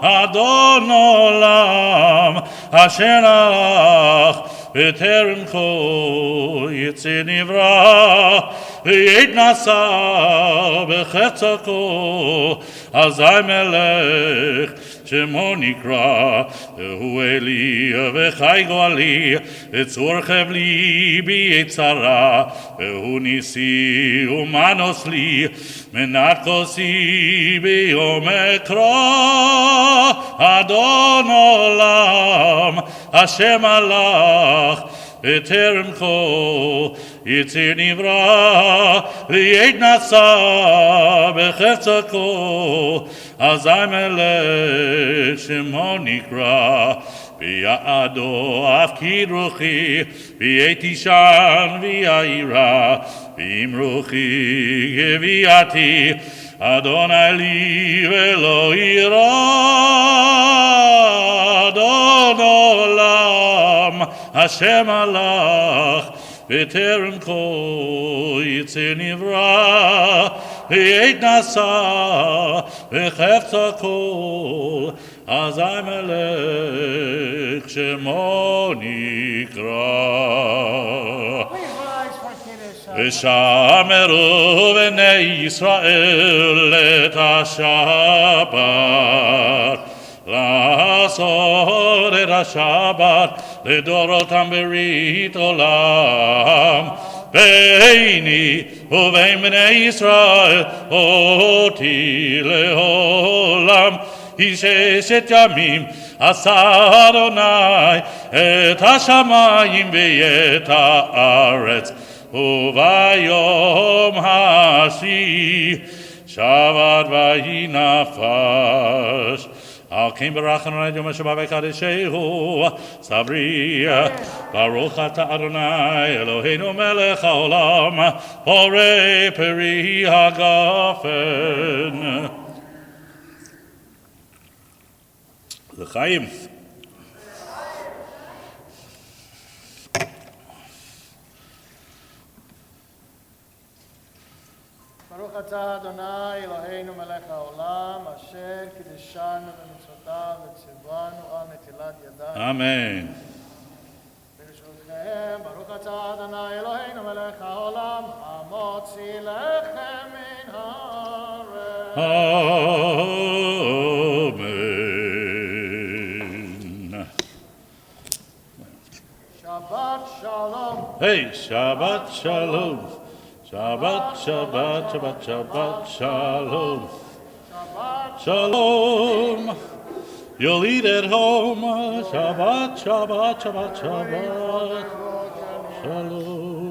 אדון עולם, אשר הלך בטרם כל יצא נברא, ועת נשא בחפצו, אזי מלך שמו נקרא, והוא אלי וחי גואלי, וצור חבלי ביצרה, והוא ניסי ומנוס לי, מנת כוסי ביום אקרא, אדון עולם, השם מלך, בטרם כל יציר נברא, ועת נשא בחפצו, אזי מלך שמו נקרא, ביעדו הפקיד רוחי, ועת תישן ויעירה, ואם רוחי גביעתי, אדוני לי ולא יירא, אדון עולם, השם מלך, בטרם כל יצא נברא, ועת נשא בחפצו כל, אזי מלך שמו נקרא. ושמרו בני ישראל את השבת, לעשות את השבת לדורותם ברית עולם, ביני ובין בני ישראל אותי לעולם. היא 6 ימים עשה אדוני את השמיים ואת הארץ, וביום השביעי שבת ויהי נפש. על כן ברכנו את יום השבת וקדשהו, סברי, ברוך אתה אדוני אלוהינו מלך העולם, בורא פרי הגפן. לחיים. ברוך אתה אדוני אלוהינו מלך העולם, אשר קידשנו במצוותיו וציוונו על נטילת ידיים. אמן. ברשותכם, ברוך אתה אדוני אלוהינו מלך העולם, המוציא לחם מן הארץ. אמן. שבת שלום. היי, שבת שלום. Shabbat, Shabbat, Shabbat, Shabbat, Shalom. Shalom. You'll eat at home. Shabbat, Shabbat, Shabbat, Shabbat. Shalom.